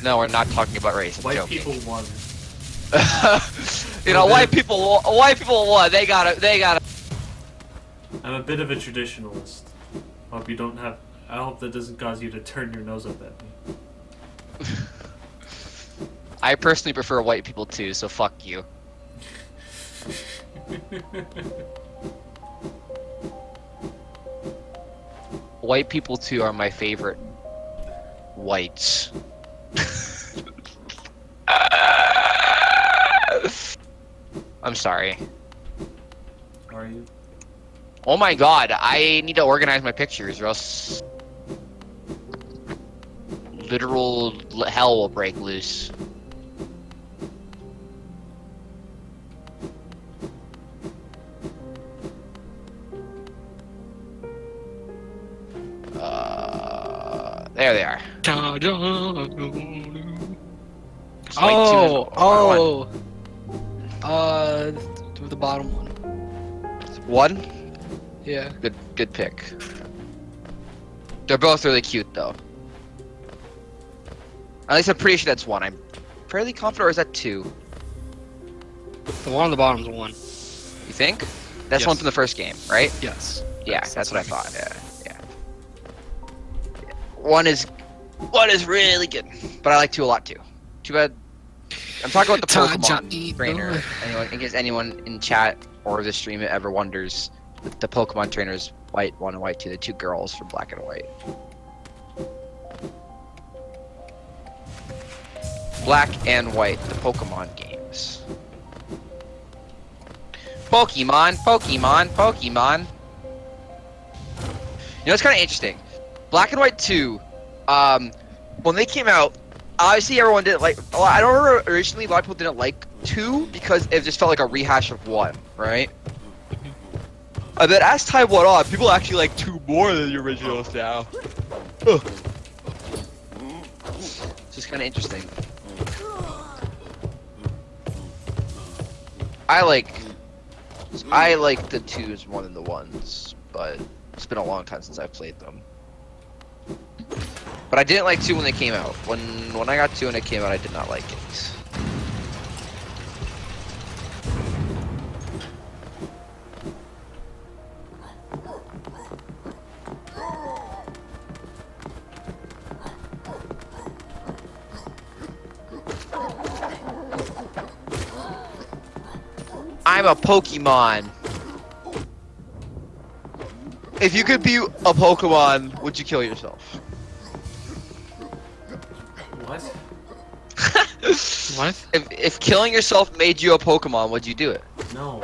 No, we're not talking about race. I'm White joking. People won. You know, white people won. They gotta. I'm a bit of a traditionalist. Hope you don't have. I hope that doesn't cause you to turn your nose up at me. I personally prefer white people too, so fuck you. White people too are my favorite whites. I'm sorry. Are you? Oh my god, I need to organize my pictures or else literal hell will break loose. There they are. It's white two and The bottom one. one. Yeah. Good pick. They're both really cute though. At least I'm pretty sure that's one. I'm fairly confident, or is that two? The one on the bottom's one. You think? That's Yes. one from the first game, right? Yes. Yeah, that's what I thought. Yeah. One is really good, but I like two a lot too. Too bad. I'm talking about the Pokemon trainer. Anyone, in case anyone in chat or the stream ever wonders, the Pokemon trainers, white 1 and white 2, the two girls from Black and White. Black and White, the Pokemon games. Pokemon, Pokemon, Pokemon. You know, it's kind of interesting. Black and White 2, when they came out, obviously everyone didn't like. I don't remember originally a lot of people didn't like 2 because it just felt like a rehash of 1, right? And then as time went on, people actually like 2 more than the originals now. Ugh. It's just kind of interesting. I like the 2s more than the 1s, but it's been a long time since I've played them. But I didn't like 2 when they came out. When I got 2 when it came out, I did not like it. I'm a Pokemon. If you could be a Pokemon, would you kill yourself? What? What? If killing yourself made you a Pokemon, would you do it? No.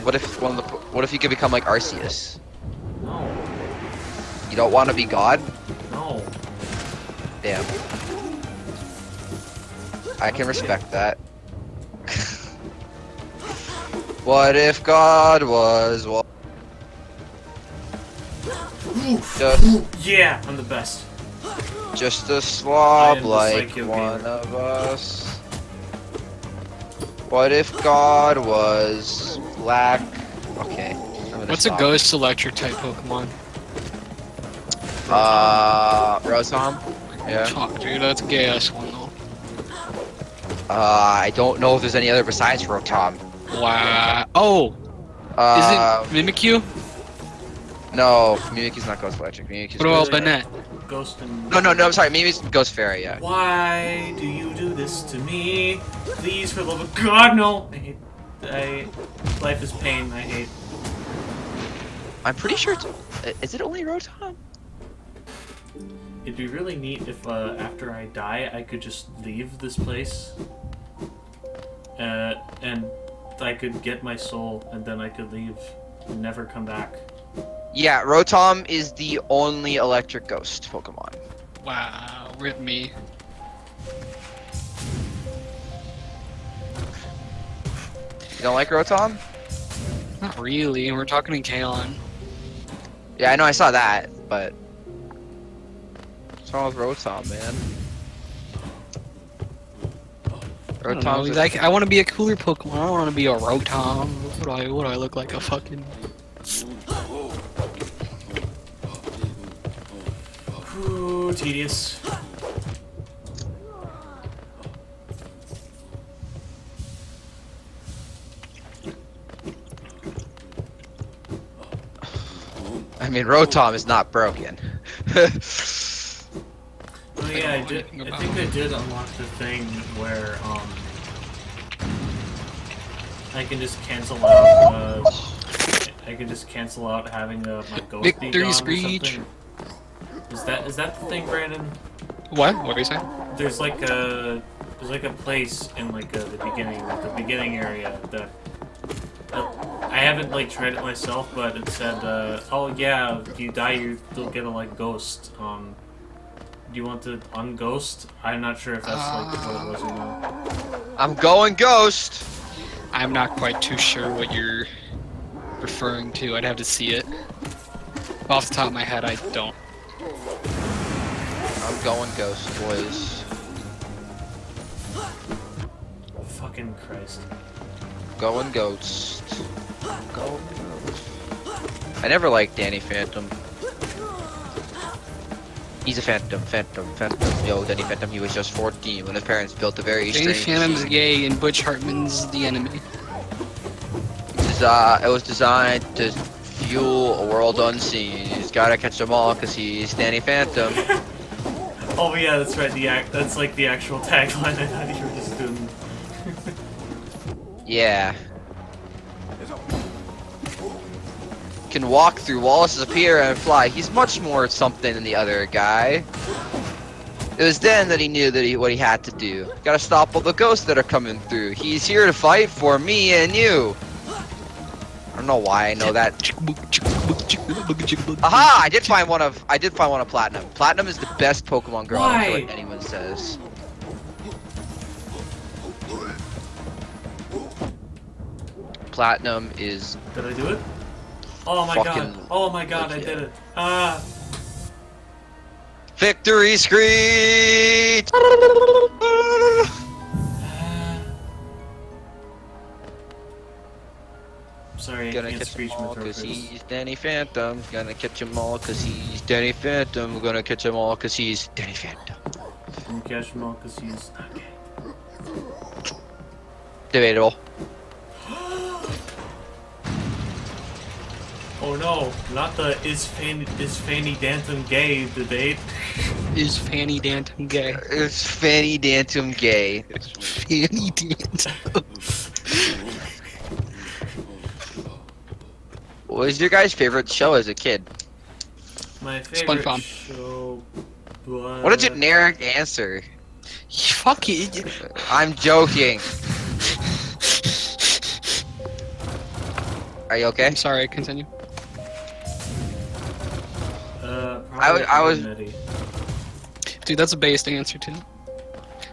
What if you could become like Arceus? No. You don't want to be God? No. Damn. I can respect that. What if God was what? Yeah, I'm the best. Just a slob like Psycho one gamer. of us. What if God was black? Okay. What's a ghost electric type Pokemon? Rotom? Yeah. Fuck, dude, that's a gay ass one though. I don't know if there's any other besides Rotom. Wow. Oh! Is it Mimikyu? No, Mimikyu's not Ghost Electric. Mimikyu's What about Ghost Banette? Ghost and... No, I'm sorry. Mimikyu's Ghost Fairy, yeah. Why do you do this to me? Please, for the love of God, no! Life is pain, I hate. I'm pretty sure it's... Is it only Rotom? It'd be really neat if, after I die, I could just leave this place. And I could get my soul, and then I could leave and never come back. Yeah, Rotom is the only electric ghost Pokemon. Wow, rip me. You don't like Rotom? Not really, we're talking in Kaon. Yeah, I know I saw that, but... What's wrong with Rotom, man? Rotom's Like, I want to be a cooler Pokemon. I don't want to be a Rotom. What do I look like? A fucking... Ooh, tedious. I mean, Rotom is not broken. Oh yeah, I think I did unlock the thing where I can just cancel out. I can just cancel out having my ghost be Victory gone or speech. something. Is that the thing, Brandon? What? What are you saying? There's like a place in like the beginning area that I haven't like tried it myself, but it said oh yeah, if you die you'll get a like ghost. Do you want to unghost? I'm not sure if that's like what it was or not. I'm going ghost! I'm not quite too sure what you're referring to. I'd have to see it. Off the top of my head, I don't. I'm going ghost, boys. Fucking Christ. Going ghost. Going ghost. I never liked Danny Phantom. He's a Phantom. Yo, Danny Phantom, he was just 14 when his parents built a very Danny strange... Phantom's gay and Butch Hartman's the enemy. It was designed to fuel a world unseen. He's gotta catch them all because he's Danny Phantom. Oh yeah, that's right. That's like the actual tagline. I thought you were just doing. Yeah. Can walk through walls, disappear, and fly. He's much more something than the other guy. It was then that he knew that what he had to do. Gotta stop all the ghosts that are coming through. He's here to fight for me and you. I don't know why I know that. Aha! I did find one of Platinum. Platinum is the best Pokemon girl. I don't care what anyone says. Platinum is. Did I do it? Oh my god! Oh my god! I did it! Ah! Victory screech! Sorry, I gonna can't catch screech him all my throat. cause he's Danny Phantom. Gonna catch him all cause he's Danny Phantom. Gonna catch him all cause he's Danny Phantom. Can catch him all because he's okay. Debatable. Oh no, not the is Fanny Dantum gay debate. Is Fanny Dantum gay? It's Fanny Dantum gay. Fanny Dantum. What was your guys' favorite show as a kid? My favorite SpongeBob. show. What a generic answer. Fuck it. I'm joking. Are you okay? I'm sorry, continue. I was. Dude, that's a based answer too.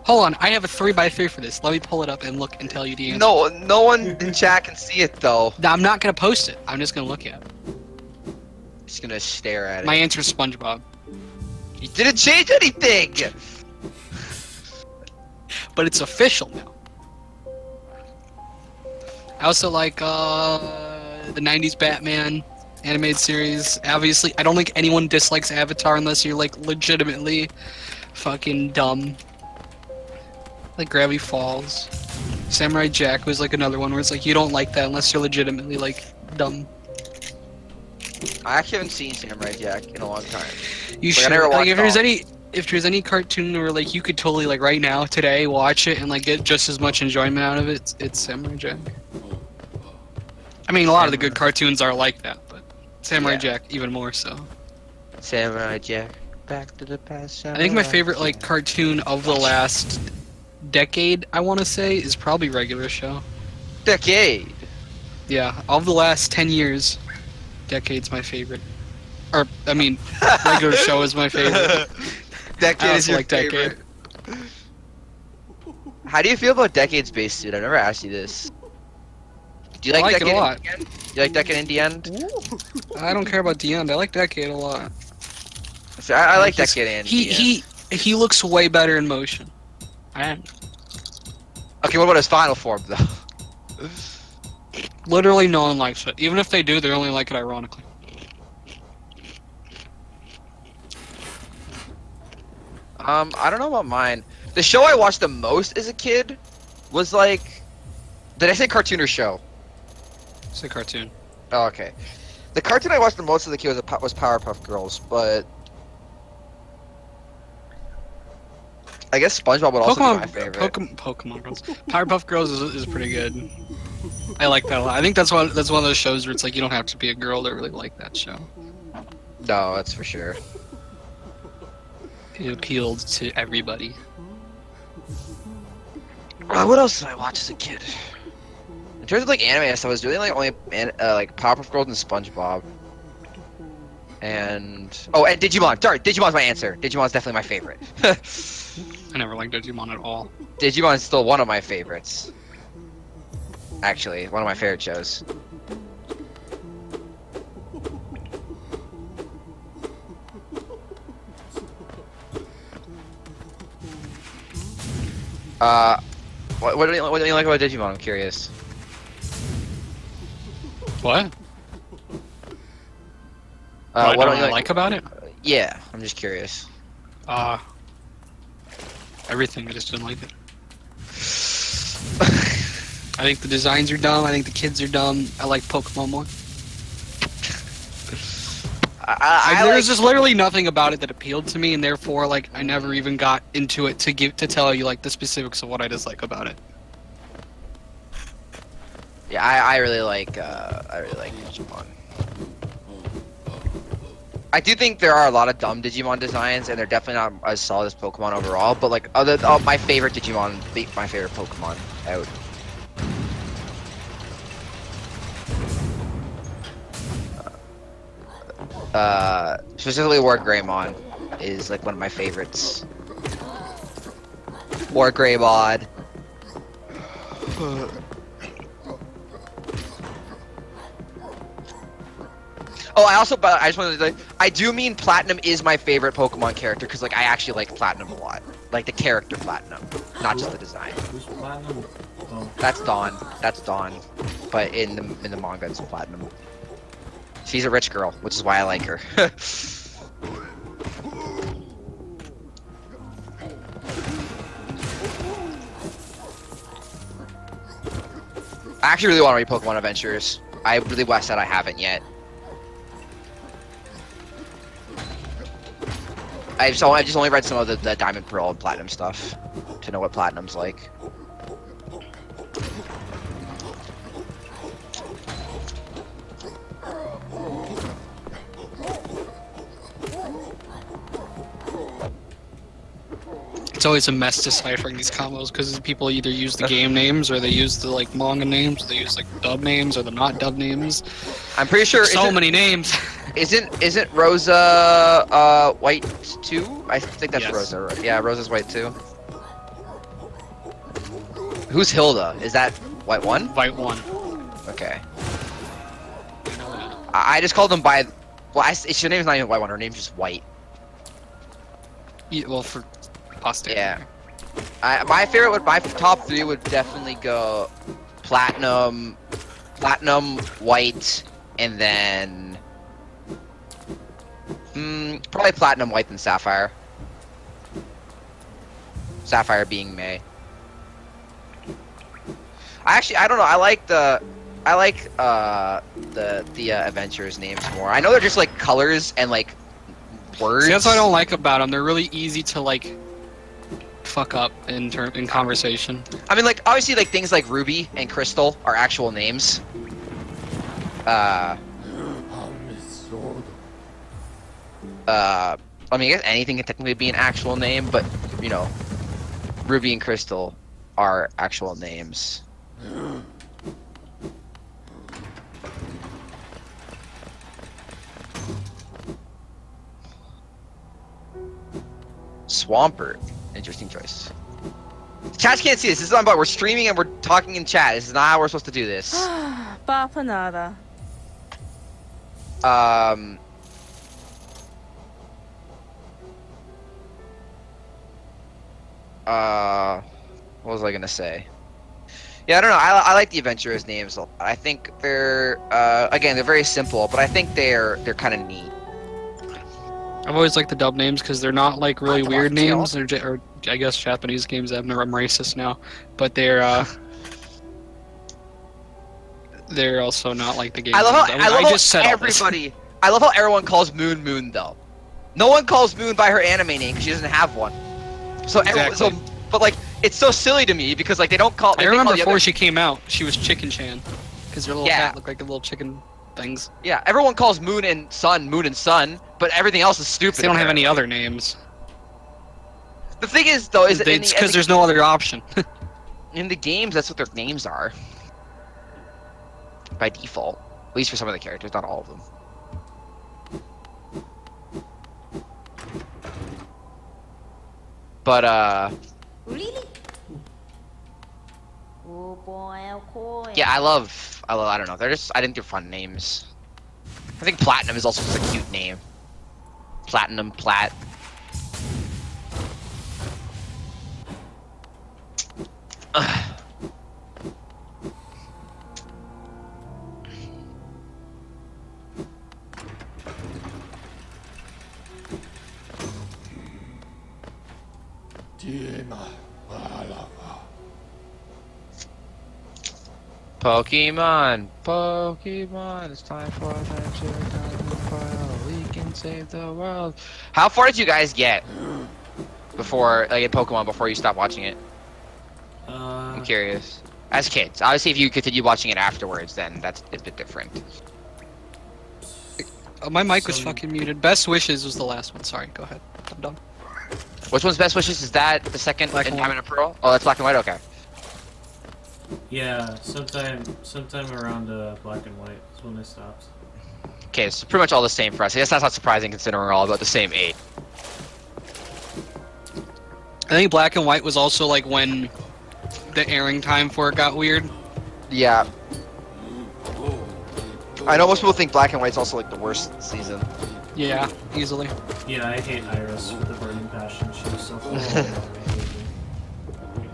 Hold on, I have a 3x3 for this. Let me pull it up and look and tell you the answer. No one in chat can see it though. I'm not gonna post it. I'm just gonna look at it. Just gonna stare at it. My answer is SpongeBob. You didn't change anything. But it's official now. I also like the 90s Batman animated series. Obviously, I don't think anyone dislikes Avatar unless you're like legitimately fucking dumb. Like Gravity Falls. Samurai Jack was like another one where it's like you don't like that unless you're legitimately like dumb. I actually haven't seen Samurai Jack in a long time. You Like, should. I never Like if watched there's any cartoon where like you could totally like right now today watch it and like get just as much enjoyment out of it, it's Samurai Jack. I mean, a lot of the good cartoons are like that, but Samurai Jack even more so. Samurai Jack, Back to the Past. I think my favorite like cartoon of the last decade, I want to say, is probably Regular Show. Decade. Yeah, of the last 10 years, Decade's my favorite. Or I mean, Regular Show is my favorite. Decade I is your like favorite. How do you feel about Decade's base suit? I never asked you this. Do you like, I like Decade it a lot. in the end? Do you like Decade in the end? I don't care about the end. I like Decade a lot. So I like Decade in the end. He looks way better in motion. Okay, what about his final form though? Literally no one likes it. Even if they do, they only like it ironically. I don't know about mine. The show I watched the most as a kid was like... Did I say cartoon or show? It's a cartoon. Oh, okay. The cartoon I watched the most as a kid was Powerpuff Girls, but... I guess SpongeBob would also be my favorite. Pokemon Girls. Powerpuff Girls is pretty good. I like that a lot. I think that's one of those shows where it's like you don't have to be a girl to really like that show. No, that's for sure. It appealed to everybody. What else did I watch as a kid? In terms of like anime stuff, I was doing like only like Powerpuff Girls and SpongeBob. And Digimon. Sorry, Digimon's my answer. Digimon's definitely my favorite. I never liked Digimon at all. Digimon's still one of my favorites. Actually, one of my favorite shows. What do you like about Digimon? I'm curious. What? What what don't do you I like about it? Yeah, I'm just curious. Everything. I just didn't like it. I think the designs are dumb. I think the kids are dumb. I like Pokemon more. There's just literally nothing about it that appealed to me, and therefore, like, I never even got into it to tell you like the specifics of what I dislike about it. Yeah, I really like Digimon. I do think there are a lot of dumb Digimon designs, and they're definitely not as solid as Pokemon overall. But like, my favorite Digimon, my favorite Pokemon out. Specifically War Greymon is like one of my favorites. War Greymon. Oh, I just wanted to say, I do mean Platinum is my favorite Pokemon character because like I actually like Platinum a lot, like the character Platinum, not just the design. Who's Platinum? Oh. That's Dawn. That's Dawn, but in the manga it's Platinum. She's a rich girl, which is why I like her. I actually really want to read Pokemon Adventures. I really wish that I haven't yet. I've just only read some of the Diamond, Pearl, and Platinum stuff to know what Platinum's like. It's always a mess deciphering these combos because people either use the game names or they use the like manga names, or they use like dub names or the not dub names. I'm pretty sure so many names. Isn't Rosa white too? I think that's Yes. Rosa. Right? Yeah, Rosa's white too. Who's Hilda? Is that white one? White one. Okay. I know that. I just called them by. Well, her name's not even white one. Her name's just white. Yeah, well, for posterity. Yeah. My favorite my top 3 would definitely go Platinum, White, and then probably Platinum, White, and Sapphire. Sapphire being May. I don't know. I like the adventurers names more. I know they're just like colors and like words. See, that's what I don't like about them. They're really easy to like fuck up in conversation. I mean, like obviously, like things like Ruby and Crystal are actual names. I mean, I guess anything can technically be an actual name, but you know, Ruby and Crystal are actual names. Swampert. Interesting choice. Chat can't see this. This is on, but we're streaming and we're talking in chat. This is not how we're supposed to do this. Bapanada. What was I gonna say? Yeah, I don't know. I like the adventurers' names a lot. I think they're again, they're very simple, but I think they're kind of neat. I've always liked the dub names because they're not like really weird names. Tail. Or I guess Japanese games have I'm racist now, but they're also not like the game. I love how, names. I love I just how said all this. everybody. I love how everyone calls Moon Moon though. No one calls Moon by her anime name because she doesn't have one. So everyone, Exactly. but like it's so silly to me because like they don't call. I remember the before other, she came out, she was Chicken Chan because her little Yeah. hat looked like the little chicken things. Yeah, everyone calls Moon and Sun, but everything else is stupid. They don't have any apparently. other names. The thing is though, is that It's because there's no other option. in the games, that's what their names are. By default. At least for some of the characters, not all of them. But, Really? Oh boy, oh boy. yeah, I don't know, I think they're fun names. I think Platinum is also just a cute name. Platinum, Plat. Ugh. Pokemon, it's time for adventure. We can save the world. How far did you guys get before, like in Pokemon, before you stopped watching it? I'm curious. As kids, obviously, if you continue watching it afterwards, then that's a bit different. Oh, my mic was Some- fucking muted. Best Wishes was the last one. Sorry, go ahead. I'm done. Which one's Best Wishes? Is that the second Black in and Diamond and Pearl? Oh, that's Black and White. Okay. Yeah, sometime around Black and White is when I stopped. Okay, so pretty much all the same for us. I guess that's not surprising considering we're all about the same age. I think Black and White was also like when the airing time for it got weird. Yeah. I know most people think Black and White's also like the worst season. Yeah, easily. Yeah, I hate Iris with the burning passion. She was so full.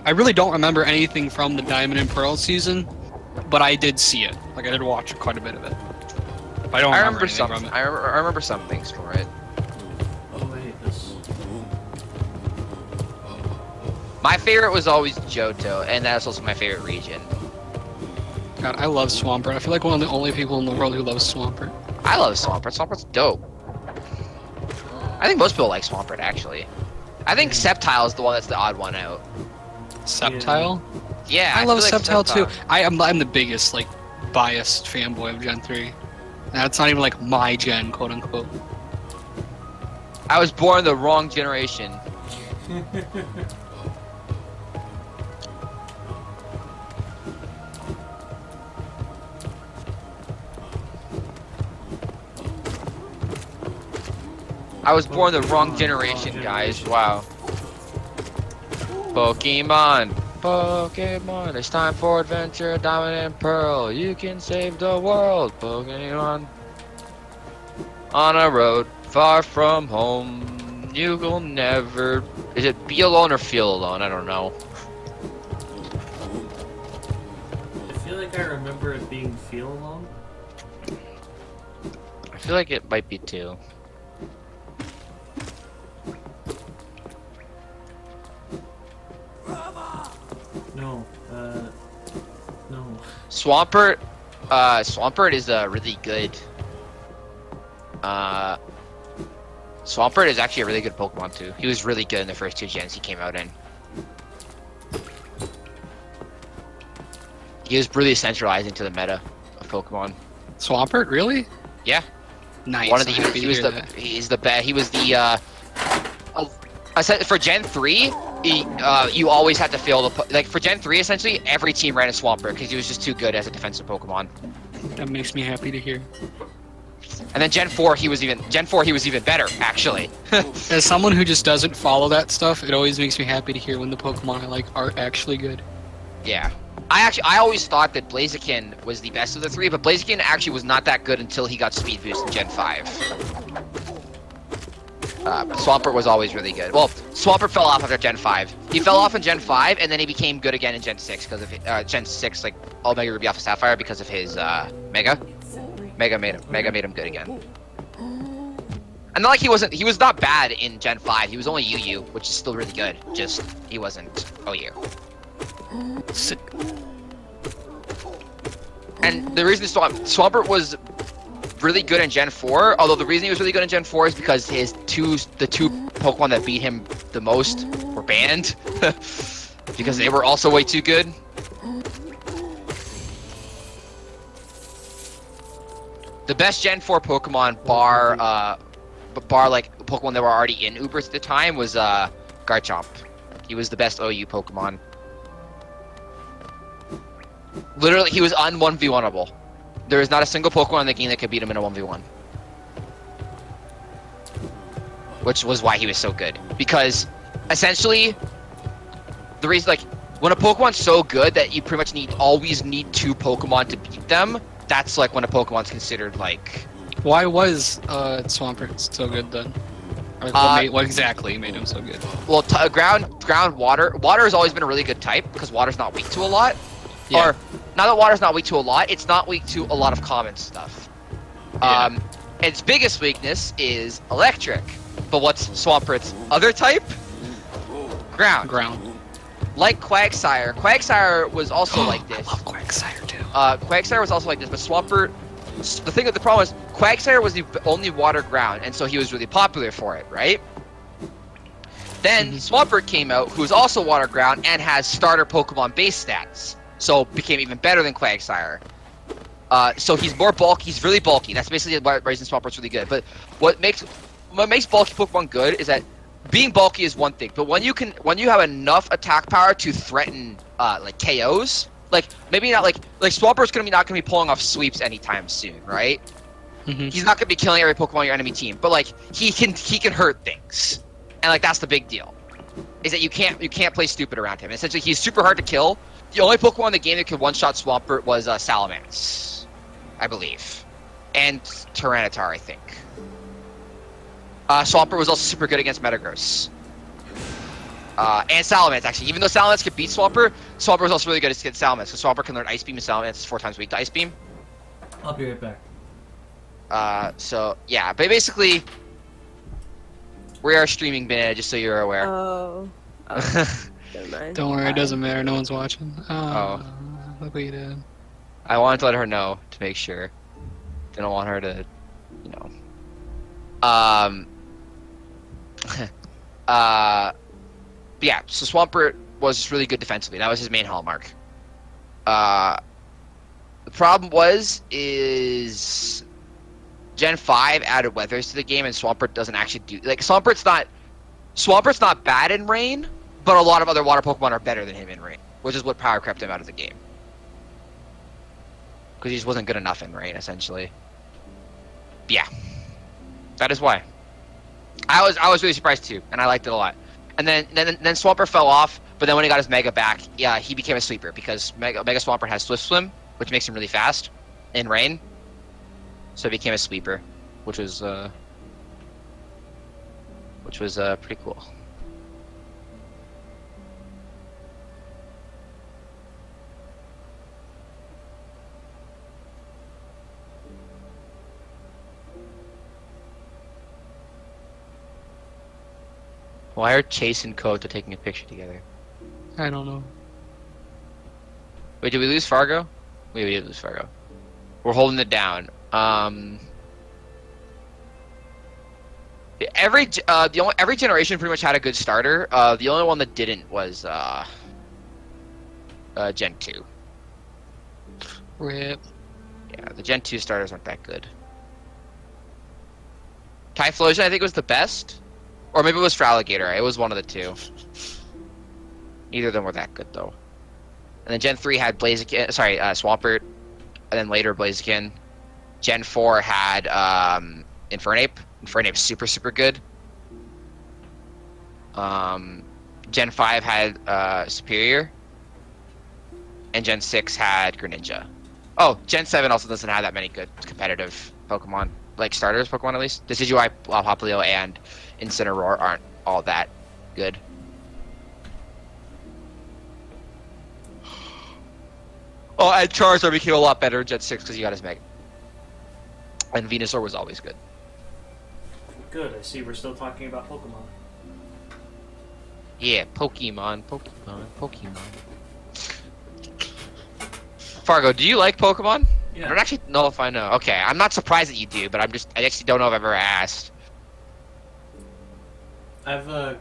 I really don't remember anything from the Diamond and Pearl season, but I did see it. Like I did watch quite a bit of it. But I don't remember anything some. from it. I remember some things from it. Oh wait, this. My favorite was always Johto, and that's also my favorite region. God, I love Swampert. I feel like one of the only people in the world who loves Swampert. I love Swampert. Swampert's dope. I think most people like Swampert, actually. I think Sceptile is the one that's the odd one out. Sceptile? Yeah, I love feel like Sceptile too. I'm the biggest, like, biased fanboy of Gen 3. That's not even, like, my gen, quote-unquote. I was born the wrong generation. I was born the wrong generation, guys. Wow. Pokemon. Pokemon. It's time for adventure, Diamond and Pearl. You can save the world. Pokemon. On a road far from home. You will never... Is it be alone or feel alone? I don't know. I feel like I remember it being Feel Alone. I feel like it might be too. No, no. Swampert, Swampert is really good. Swampert is actually a really good Pokemon too. He was really good in the first two gens he came out in. He was really centralizing to the meta of Pokemon. Swampert, really? Yeah. Nice. One of the I'm happy to hear that. he's the best. He was the I said for Gen 3, you always had to fill the like for Gen 3 essentially every team ran a Swampert because he was just too good as a defensive Pokemon. That makes me happy to hear. And then Gen 4 he was even better actually. As someone who just doesn't follow that stuff, it always makes me happy to hear when the Pokemon I like are actually good. Yeah. I always thought that Blaziken was the best of the three, but Blaziken actually was not that good until he got Speed Boost in Gen 5. Swampert was always really good. Well, Swampert fell off after Gen 5. He fell off in Gen 5, and then he became good again in Gen 6 because of Gen 6, like Omega Ruby Alpha Sapphire, because of his Mega. Mega made him good again. And not like he was not bad in Gen 5. He was only UU, which is still really good. Just he wasn't OU. Sick. And the reason Swampert was really good in Gen 4, although the reason he was really good in Gen 4 is because the two Pokemon that beat him the most were banned. Because they were also way too good. The best Gen 4 Pokemon bar like Pokemon that were already in Ubers at the time was Garchomp. He was the best OU Pokemon. Literally, he was un-1v1able. There is not a single Pokemon in the game that could beat him in a 1v1. Which was why he was so good. Because, essentially, the reason, like, when a Pokemon's so good that you pretty much always need two Pokemon to beat them, that's, like, when a Pokemon's considered, like... Why was Swampert so good, then? Or what exactly made him so good? Well, ground, water. Water has always been a really good type, because water's not weak to a lot. Yeah. Or, now that water's not weak to a lot, it's not weak to a lot of common stuff. Yeah. Its biggest weakness is electric. But what's Swampert's other type? Ground. Ground. Like Quagsire. Quagsire was also like this. I love Quagsire too. Quagsire was also like this, but Swampert... The problem is, Quagsire was the only water ground, and so he was really popular for it, right? Then, Swampert came out, who is also water ground, and has starter Pokemon base stats. So, became even better than Quagsire. So he's more bulky. He's really bulky. That's basically why Raisin Swampert's really good. But what makes bulky Pokemon good is that being bulky is one thing, but when you have enough attack power to threaten like KOs, like maybe not like Swampert's not gonna be pulling off sweeps anytime soon, right? Mm-hmm. He's not gonna be killing every Pokemon on your enemy team, but like he can hurt things, and like that's the big deal, is that you can't play stupid around him. Essentially, he's super hard to kill. The only Pokemon in the game that could one-shot Swampert was Salamence, I believe, and Tyranitar, I think. Swampert was also super good against Metagross. And Salamence, actually. Even though Salamence could beat Swampert was also really good against Salamence, because Swampert can learn Ice Beam and Salamence is 4 times weak to Ice Beam. I'll be right back. So, yeah. But basically, we are streaming Banana, just so you're aware. Oh. Never mind. Don't worry, it doesn't matter. No one's watching. Oh. Look what you did. I wanted to let her know, to make sure. Didn't want her to, you know. But yeah, so Swampert was just really good defensively. That was his main hallmark. The problem is Gen 5 added weathers to the game, and Swampert doesn't actually do like Swampert's not bad in rain, but a lot of other water Pokemon are better than him in rain, which is what power crept him out of the game. Because he just wasn't good enough in rain, essentially. But yeah, that is why. I was really surprised too, and I liked it a lot. And then Swampert fell off, but then when he got his Mega back, yeah, he became a sweeper because Mega Swampert has Swift Swim, which makes him really fast in rain. So he became a sweeper, which was pretty cool. Why are Chase and Kota taking a picture together? I don't know. Wait, did we lose Fargo? Wait, we did lose Fargo. We're holding it down. Every generation pretty much had a good starter. The only one that didn't was Gen 2. Rip. Yeah, the Gen 2 starters aren't that good. Typhlosion, I think, was the best. Or maybe it was Fraligator. It was one of the two. Neither of them were that good, though. And then Gen 3 had Swampert. And then later Blaziken. Gen 4 had Infernape. Infernape's super, super good. Gen 5 had Superior. And Gen 6 had Greninja. Oh, Gen 7 also doesn't have that many good competitive Pokemon. Like starters Pokemon, at least. Decidueye, Popplio, and Incineroar aren't all that good. Oh, and Charizard became a lot better in Gen 6 because he got his Mega. And Venusaur was always good. Good, I see we're still talking about Pokemon. Yeah, Pokemon. Fargo, do you like Pokemon? Yeah. I don't actually know if I know. Okay, I'm not surprised that you do, but I actually don't know if I've ever asked. I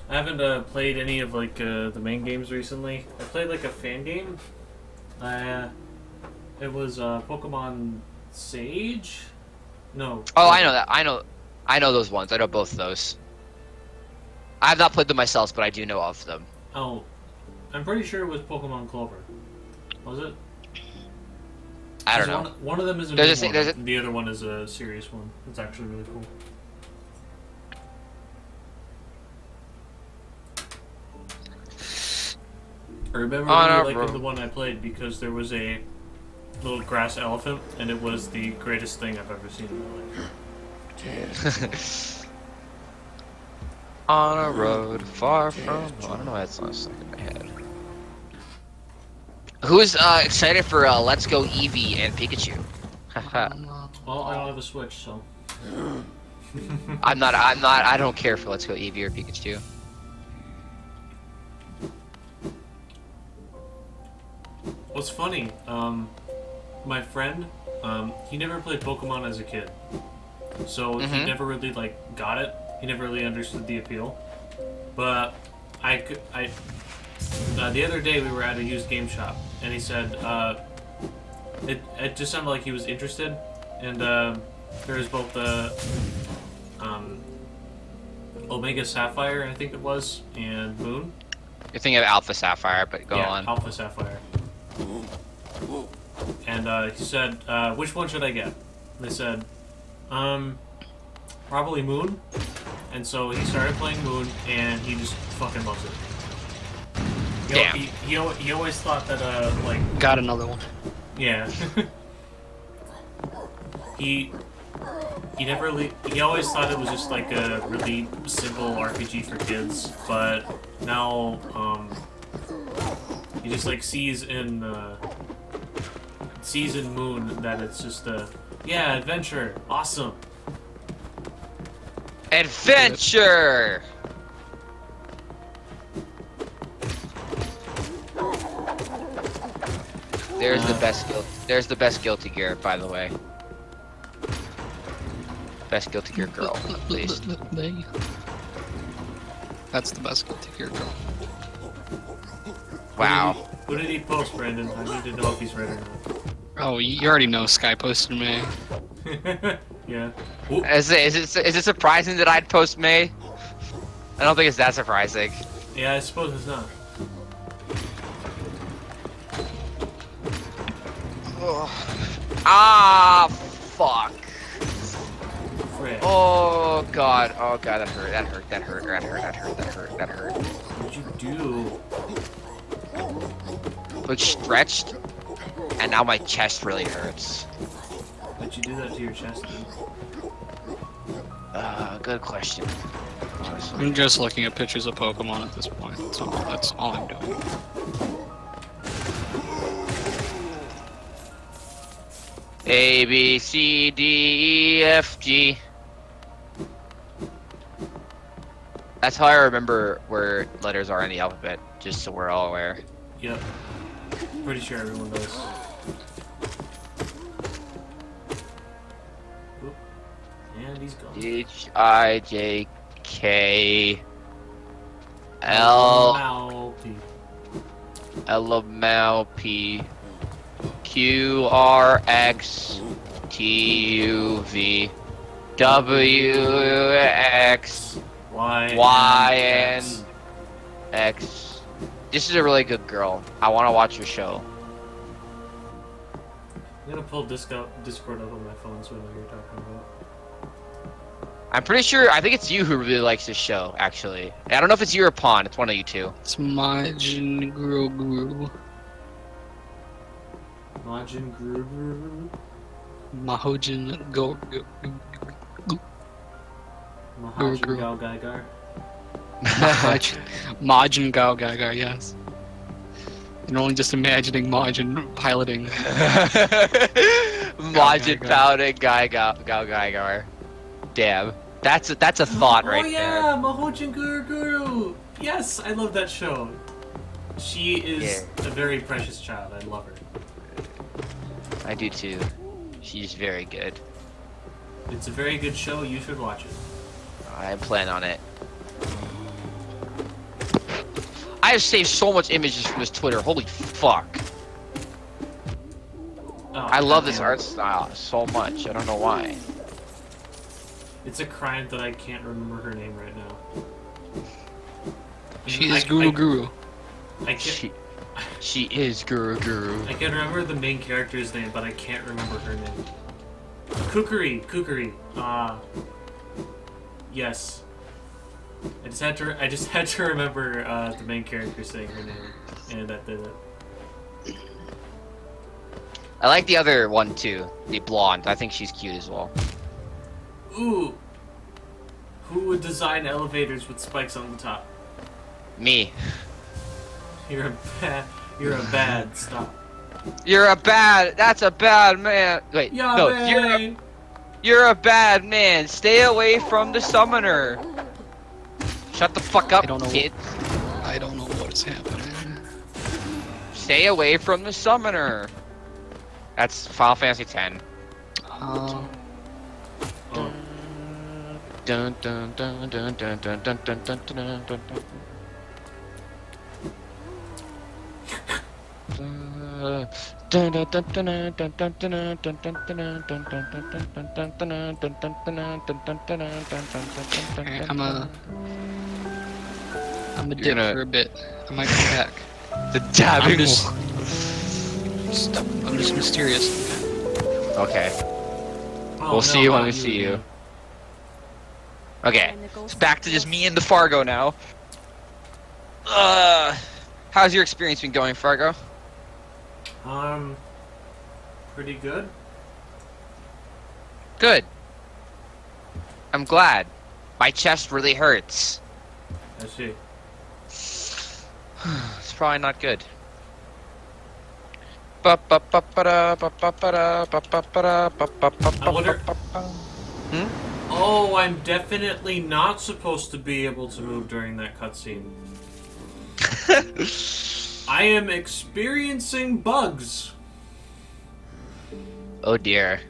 haven't played any of like the main games recently. I played like a fan game. It was Pokemon Sage. No. Oh, I know that. I know those ones. I know both of those. I have not played them myself, but I do know of them. Oh, I'm pretty sure it was Pokemon Clover. Was it? I don't know. One of them is a There's new a- one. there's a- The other one is a serious one. It's actually really cool. I remember really liking the one I played because there was a little grass elephant, and it was the greatest thing I've ever seen in my life. On a road far from... I don't know why that's not stuck in my head. Who's excited for Let's Go Eevee and Pikachu? Well, I don't have a Switch, so... I don't care for Let's Go Eevee or Pikachu. What's funny, my friend, he never played Pokemon as a kid. So he never really, like, got it. He never really understood the appeal. But the other day we were at a used game shop, and he said, it just sounded like he was interested, and there was both the Omega Sapphire, I think it was, and Moon. You're thinking of Alpha Sapphire, but go on. Alpha Sapphire. And he said, which one should I get? They said, probably Moon. And so he started playing Moon, and he just fucking loves it. Damn. He always thought that, like... Got another one. Yeah. He always thought it was just like a really simple RPG for kids, but now, he just like sees in Moon that it's just yeah, adventure, awesome. Adventure! There's the best Guilty Gear, by the way. Best Guilty Gear girl, please. That's the best Guilty Gear girl. Wow. Who did he post, Brandon? I need to know if he's right or not. Oh, you already know Sky posted me. Yeah. Is it surprising that I'd post May? I don't think it's that surprising. Yeah, I suppose it's not. Ah, fuck. Frick. Oh god, that hurt. What'd you do? Look stretched, and now my chest really hurts. Why'd you do that to your chest, dude? Good question. I'm just looking at pictures of Pokemon at this point. That's all I'm doing. A, B, C, D, E, F, G. That's how I remember where letters are in the alphabet, just so we're all aware. Yep. Pretty sure everyone does. Oop. And he's gone. H, I, J, K, L, L, P, Q, R, X, T, U, V, W, X, Y, and X. This is a really good girl. I want to watch your show. I'm gonna pull Discord up on my phone so I know what you're talking about. I'm pretty sure, I think it's you who really likes this show, actually. I don't know if it's you or Pawn, it's one of you two. It's Majin Guru. Majin Guru. Mahojin Go. Mahajin Gao Gaigar. Majin Gao Gaigar, yes. And only just imagining Majin piloting. Majin piloting Gao Gaigar. Damn. That's a thought right there. Oh yeah, Mahojin Guru. Yes, I love that show. She is a very precious child. I love her. I do too. She's very good. It's a very good show. You should watch it. I plan on it. I have saved so much images from this Twitter. Holy fuck. Oh, I love this art style so much. I don't know why. It's a crime that I can't remember her name right now. She is Guru. I can't. She is Guru. I can remember the main character's name, but I can't remember her name. Kukuri. Yes. I just had to remember the main character saying her name, and that did it. I like the other one too, the blonde. I think she's cute as well. Ooh. Who would design elevators with spikes on the top? Me. You're a bad. Stop. That's a bad man. Wait, no, you're a bad man. Stay away from the summoner. Shut the fuck up, kid. I don't know what is happening. Stay away from the summoner. That's Final Fantasy X. Dun dun dun dun dun dun dun dun dun dun dun Alright, I'm a dip for a bit. I might come back. The dabbing. I'm just mysterious. Okay. Oh, We'll see you when not we see you. again. Okay. It's back to just me and the Fargo now. How's your experience been going, Fargo? Pretty good. Good. I'm glad. My chest really hurts. I see. It's probably not good. I wonder. Oh, I'm definitely not supposed to be able to move during that cutscene. I am experiencing bugs. Oh dear.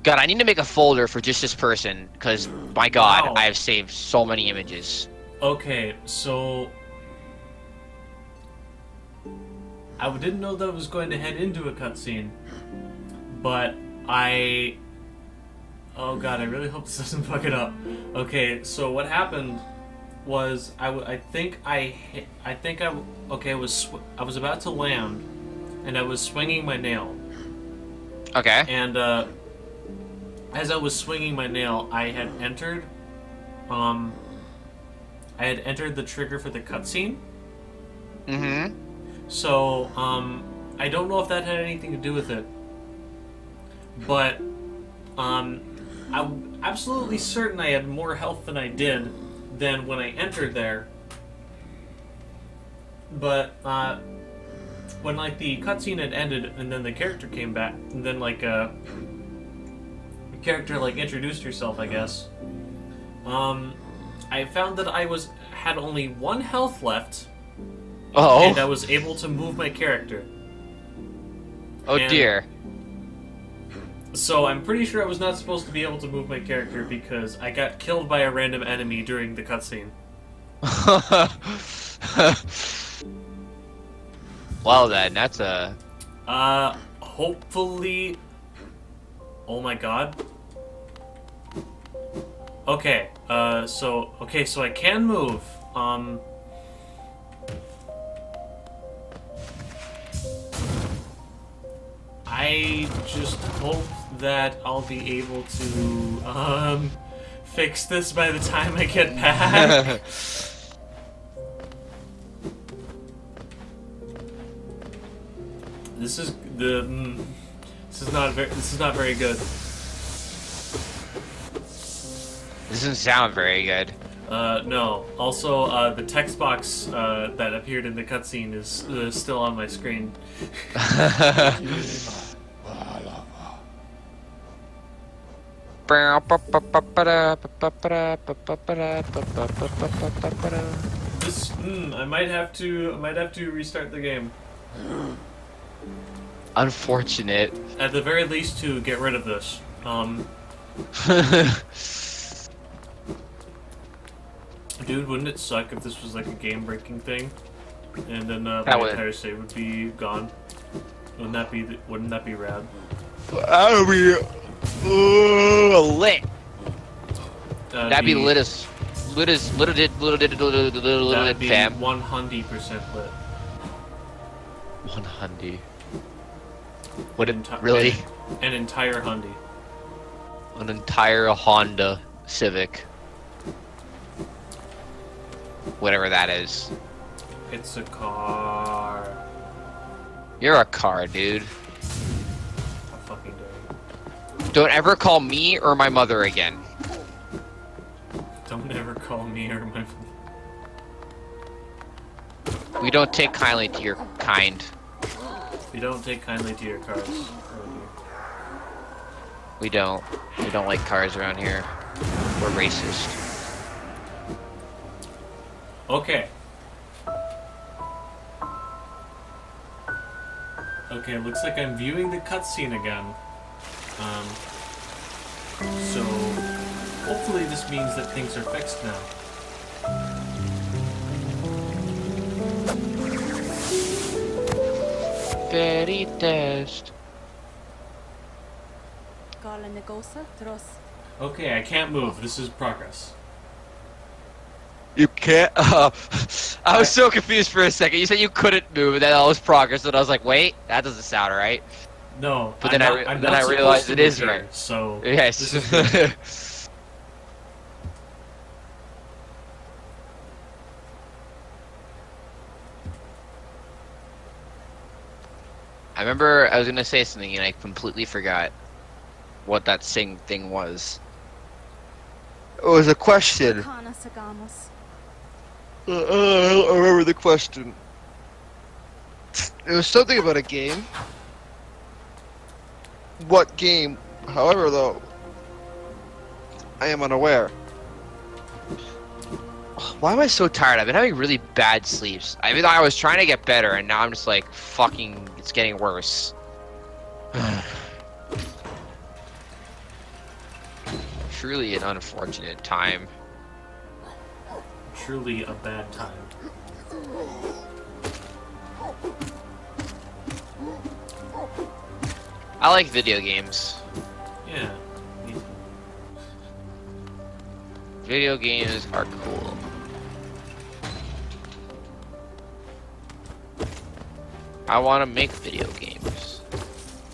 God, I need to make a folder for just this person, because, my god, Wow. I have saved so many images. Okay, so I didn't know that I was going to head into a cutscene, but oh god, I really hope this doesn't fuck it up. Okay, so what happened was I was about to land, and I was swinging my nail, Okay. and as I was swinging my nail, I had entered the trigger for the cutscene. Mm-hmm. So, I don't know if that had anything to do with it, but, I'm absolutely certain I had more health than I did than when I entered there. But, when, like, the cutscene had ended, and then the character came back, and then, like, the character, like, introduced herself, I guess, I found that I had only 1 health left, and I Oh. was able to move my character. Oh and- dear. So I'm pretty sure I was not supposed to be able to move my character because I got killed by a random enemy during the cutscene. Well then, that's a... Hopefully... Oh my god. Okay, so I can move. I just hope that I'll be able to, fix this by the time I get back. This is not very good. This doesn't sound very good. No. Also, the text box that appeared in the cutscene is still on my screen. This, I might have to restart the game. Unfortunate. At the very least, to get rid of this. Dude, wouldn't it suck if this was like a game-breaking thing, and then my That would. entire save would be gone? Wouldn't that be rad? That would be lit. That'd be lit as That'd be fam. 100% lit. 100. Would it really? An entire Hyundai. An entire Honda Civic. Whatever that is. It's a car. You're a car, dude. I fucking do. Don't ever call me or my mother again. Don't ever call me or my. We don't take kindly to your kind. We don't take kindly to your cars. We don't. We don't like cars around here. We're racist. Okay. Okay, looks like I'm viewing the cutscene again. So hopefully this means that things are fixed now. very test. Okay, I can't move. This is progress. You can't. I was so confused for a second. You said you couldn't move, and then all was progress, and I was like, wait, that doesn't sound right. No, but then I realized it is right. So yes. I remember I was gonna say something and I completely forgot what that thing was. It was a question. I don't remember the question. It was something about a game. What game? However, though, I am unaware. Why am I so tired? I've been having really bad sleeps. I mean, I was trying to get better, and now I'm just like, fucking, it's getting worse. Truly an unfortunate time. Truly a bad time. I like video games. Yeah. Video games are cool. I want to make video games.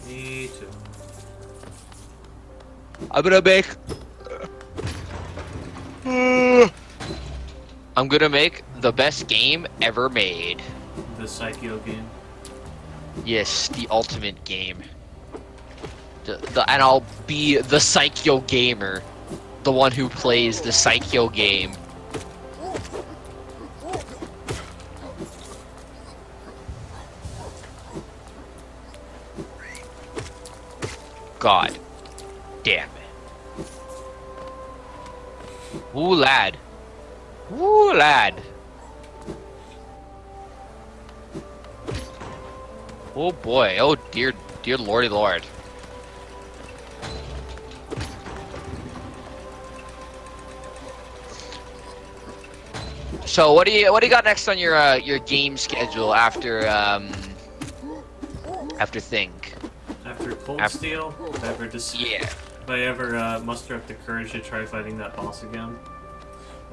Me too. I'm gonna make... I'm gonna make the best game ever made. The Psycho game? Yes, the ultimate game. And I'll be the Psycho gamer. The one who plays the Psycho game. God damn it. Ooh, lad. Ooh, lad. Oh boy. Oh dear, dear lordy lord. So what do you got next on your game schedule after Think? After Cold Steel? If I ever muster up the courage to try fighting that boss again.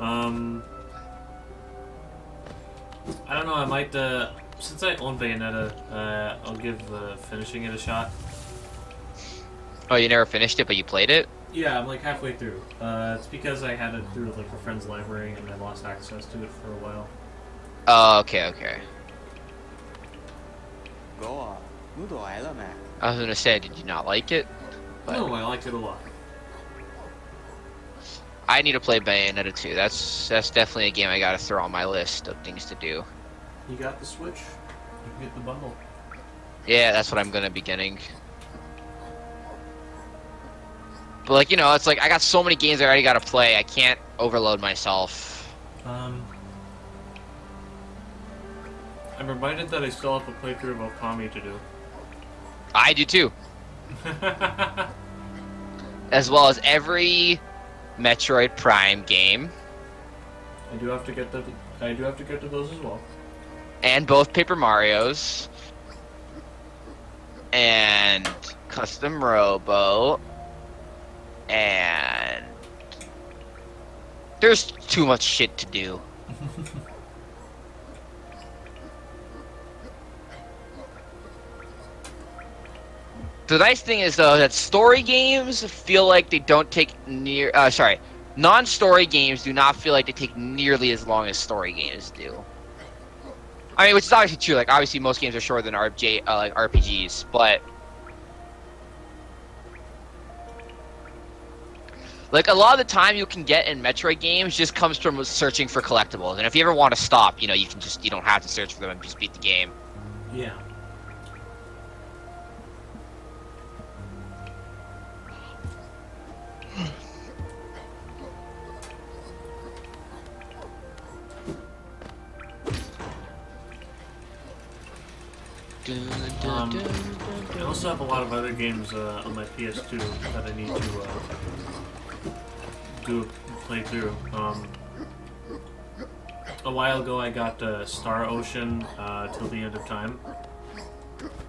I don't know, I might, since I own Bayonetta, I'll give finishing it a shot. Oh, you never finished it, but you played it? Yeah, I'm like halfway through. It's because I had it through like a friend's library and I lost access to it for a while. Oh, okay. I was gonna say, did you not like it? But no, I liked it a lot. I need to play Bayonetta 2. That's definitely a game I gotta throw on my list of things to do. You got the Switch? You can get the bundle. Yeah, that's what I'm gonna be getting. But like, you know, it's like I got so many games I already gotta play. I can't overload myself. I'm reminded that I still have a playthrough of Okami to do. I do too. As well as every Metroid Prime game. I do have to get to those as well. And both Paper Marios. And Custom Robo. And there's too much shit to do. The nice thing is though that story games feel like they don't take non-story games do not feel like they take nearly as long as story games do. I mean, which is obviously true. Like obviously most games are shorter than like RPGs, but like a lot of the time you can get in Metroid games just comes from searching for collectibles, and if you ever want to stop, you know, you don't have to search for them and just beat the game. Yeah. I also have a lot of other games on my PS2 that I need to play through. A while ago I got Star Ocean Till the End of Time.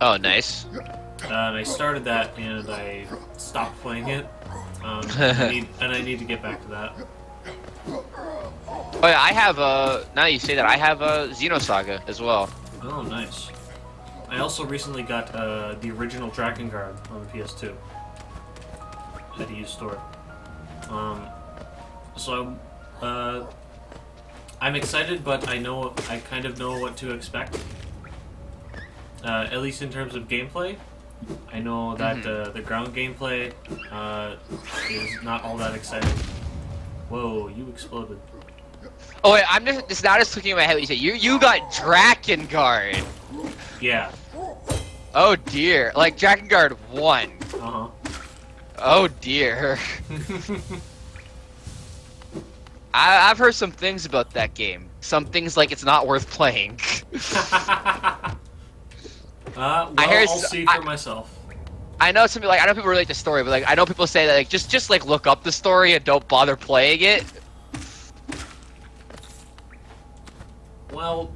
Oh, nice. And I started that and I stopped playing it. I need to get back to that. Oh yeah, I have now you say that, I have a Xenosaga as well. Oh, nice. I also recently got the original Drakengard on the PS2 at a used store. So I'm excited, but I kind of know what to expect. At least in terms of gameplay. I know that the ground gameplay is not all that exciting. Whoa, you exploded. Oh wait, I'm just now just looking in my head when you say you got Drakengard. Yeah. Oh dear, like Drakengard 1. Uh-huh. Oh dear. I've heard some things about that game. Some things like it's not worth playing. Well, I'll see for myself. I know some like I know people relate the story, but like I know people say that like just like look up the story and don't bother playing it. Well,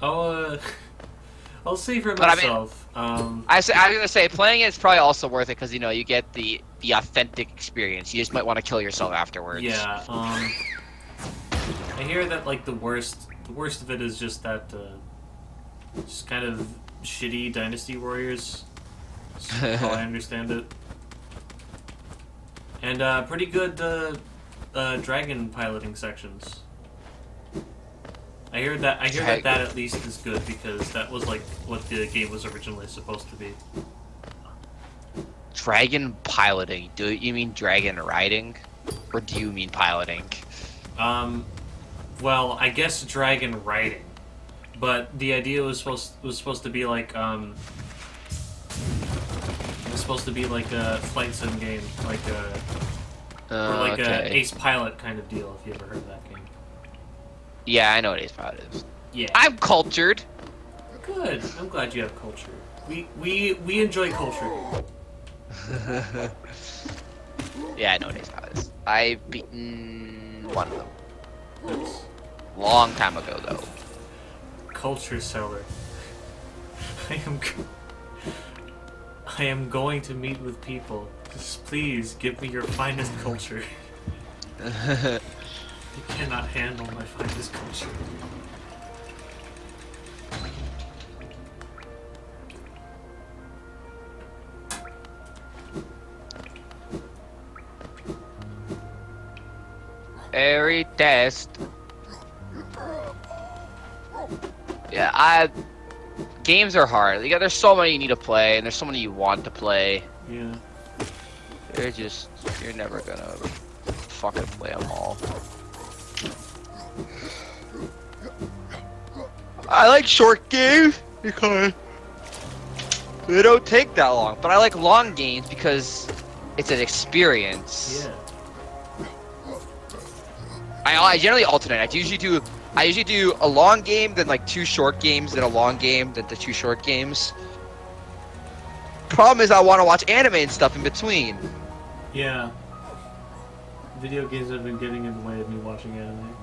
I'll see for myself. I mean, I was gonna say playing it is probably also worth it because you know you get the authentic experience. You just might want to kill yourself afterwards. Yeah. I hear that like the worst of it is just that just kind of shitty Dynasty Warriors. That's how I understand it. And pretty good dragon piloting sections. I hear that at least is good because that was like what the game was originally supposed to be. Dragon piloting? Do you mean dragon riding, or do you mean piloting? Well, I guess dragon riding, but the idea was supposed to be like a flight sim game, like a Ace Pilot kind of deal. If you ever heard of that game. Yeah, I know what Ace Pilot is. Yeah. I'm cultured. Good. I'm glad you have culture. We enjoy culture. Yeah, I know what Ace Pilot is. I've beaten one of them. Nice. Long time ago, though. Culture seller. I am going to meet with people. Just please give me your finest culture. You cannot handle my finest culture. Every test. Yeah, games are hard. There's so many you need to play, and there's so many you want to play. Yeah. You're never gonna fucking play them all. I like short games because they don't take that long, but I like long games because it's an experience. Yeah. I generally alternate. I usually do a long game, then like 2 short games, then a long game, then the 2 short games. Problem is I want to watch anime and stuff in between. Yeah. Video games have been getting in the way of me watching anime.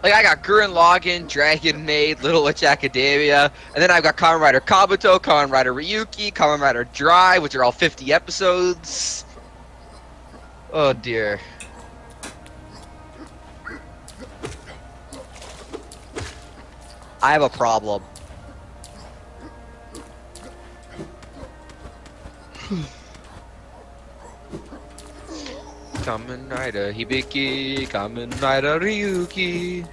Like I got Gurren Lagann, Dragon Maid, Little Witch Academia, and then I've got Kamen Rider Kabuto, Kamen Rider Ryuki, Kamen Rider Drive, which are all 50 episodes. Oh dear. I have a problem. Kamen Rider Hibiki, Kamen Rider Ryuki.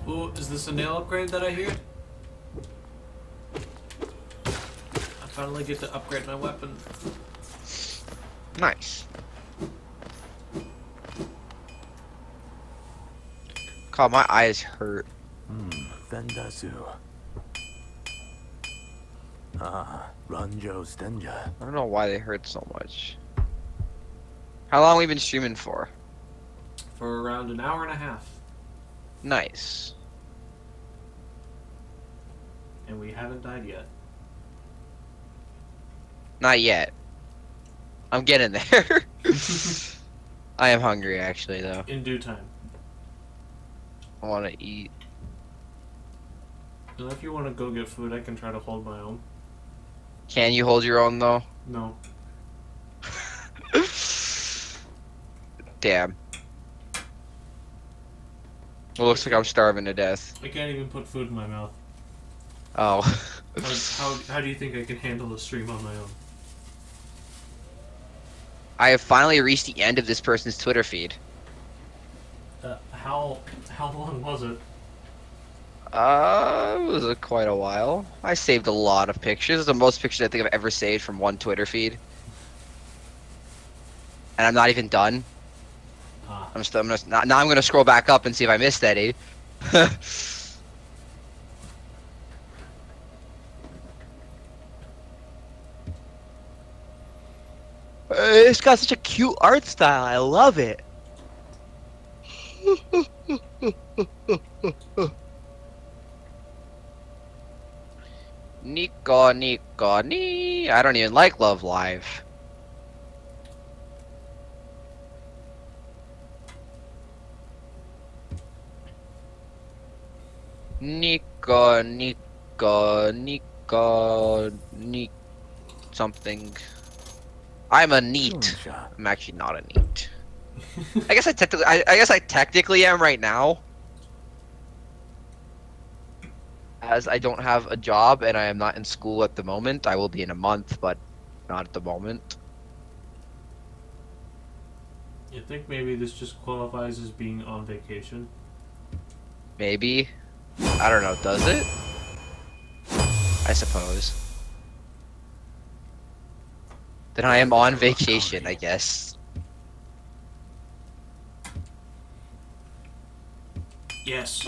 Ooh, is this a nail upgrade that I hear? I finally get to upgrade my weapon. Nice. God, my eyes hurt. Fendasu. Ranjo Stenja. I don't know why they hurt so much. How long have we been streaming for? For around an hour and a half. Nice. And we haven't died yet. Not yet. I'm getting there. I am hungry, actually, though. In due time. I want to eat. And if you want to go get food, I can try to hold my own. Can you hold your own, though? No. Damn. It looks like I'm starving to death. I can't even put food in my mouth. Oh. How do you think I can handle a stream on my own? I have finally reached the end of this person's Twitter feed. How long was it? It was quite a while. I saved a lot of pictures. The most pictures I think I've ever saved from one Twitter feed. And I'm not even done. Ah. Now I'm gonna scroll back up and see if I missed any. It's got such a cute art style. I love it. Nico, Nico, nee. I don't even like Love Live. Nico, Nico, Nico, Nico, something. I'm a neat. I'm actually not a neat. I guess I technically am right now. As I don't have a job and I am not in school at the moment. I will be in a month, but not at the moment. You think maybe this just qualifies as being on vacation? Maybe. I don't know, does it? I suppose. Then I am on vacation, I guess. Yes.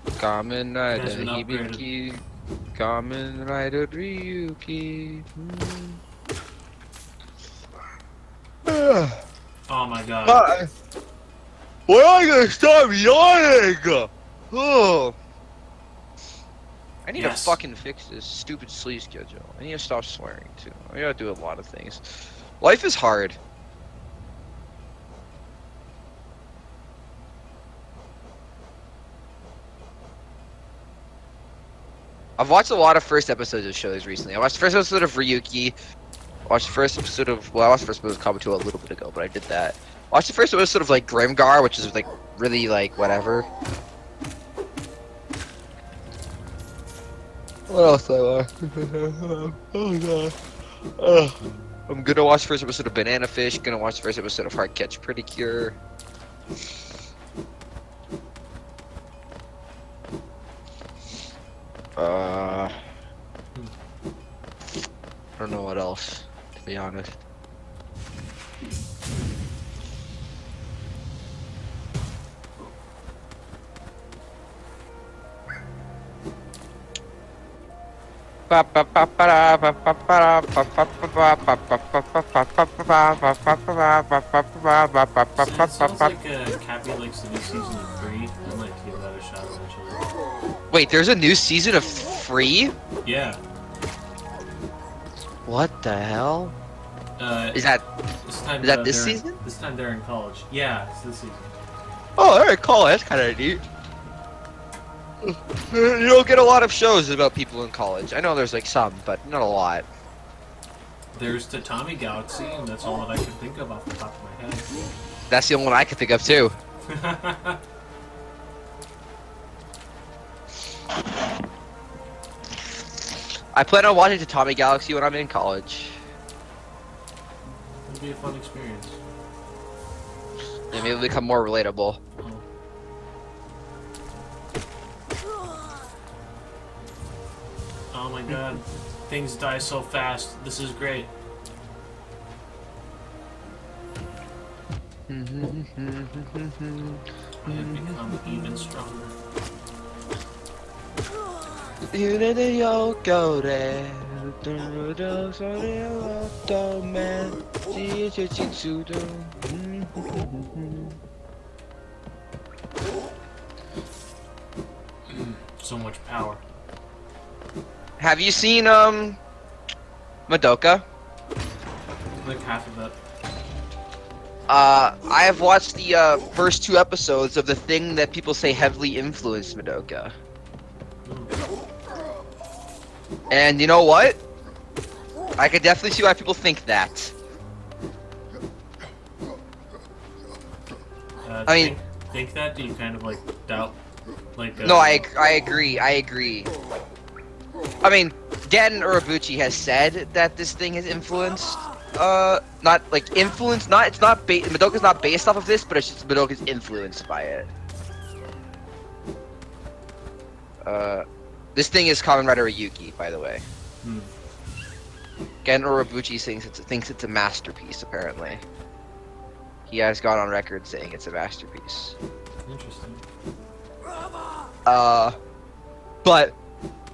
Kamen Rider Has been upgraded. Hibiki. Kamen Rider Ryuki. Oh my god. When are you gonna stop yawning? Oh. I need to fucking fix this stupid sleep schedule. I need to stop swearing too. I gotta do a lot of things. Life is hard. I've watched a lot of first episodes of shows recently. I watched the first episode of Ryuki. I watched the first episode of, well, I watched the first episode of Kabuto a little bit ago, but I did that. I watched the first episode of like Grimgar, which is like really like whatever. What else do I watch? Oh god. I'm gonna watch the first episode of Banana Fish. Gonna watch the first episode of Heart Catch Pretty Cure. I don't know what else, to be honest. Sounds like Cappy likes the new season of Free. I might give that a shot eventually. Wait, there's a new season of Free? Yeah. What the hell? Is that this season? This time they're in college. Yeah, it's this season. Oh, they're in college. That's kind of neat. You don't get a lot of shows about people in college. I know there's like some, but not a lot. There's Tatami Galaxy, and that's all that I can think of off the top of my head. That's the only one I can think of too. I plan on watching Tatami Galaxy when I'm in college. It'll be a fun experience. And maybe it'll become more relatable. Oh my god. Things die so fast. This is great. I have become even stronger. So much power. Have you seen Madoka? Like half of it. I have watched the first 2 episodes of the thing that people say heavily influenced Madoka. And you know what? I could definitely see why people think that. I mean, think that? Do you kind of like doubt? Like no, I agree. I agree. I mean, Dan Urabuchi has said that this thing has influenced. Not like influenced. Not it's not. Madoka's not based off of this, but it's just Madoka's influenced by it. This thing is Kamen Rider Ryuki, by the way. Gen Urabuchi thinks it's a masterpiece. Apparently, he has gone on record saying it's a masterpiece. Interesting. But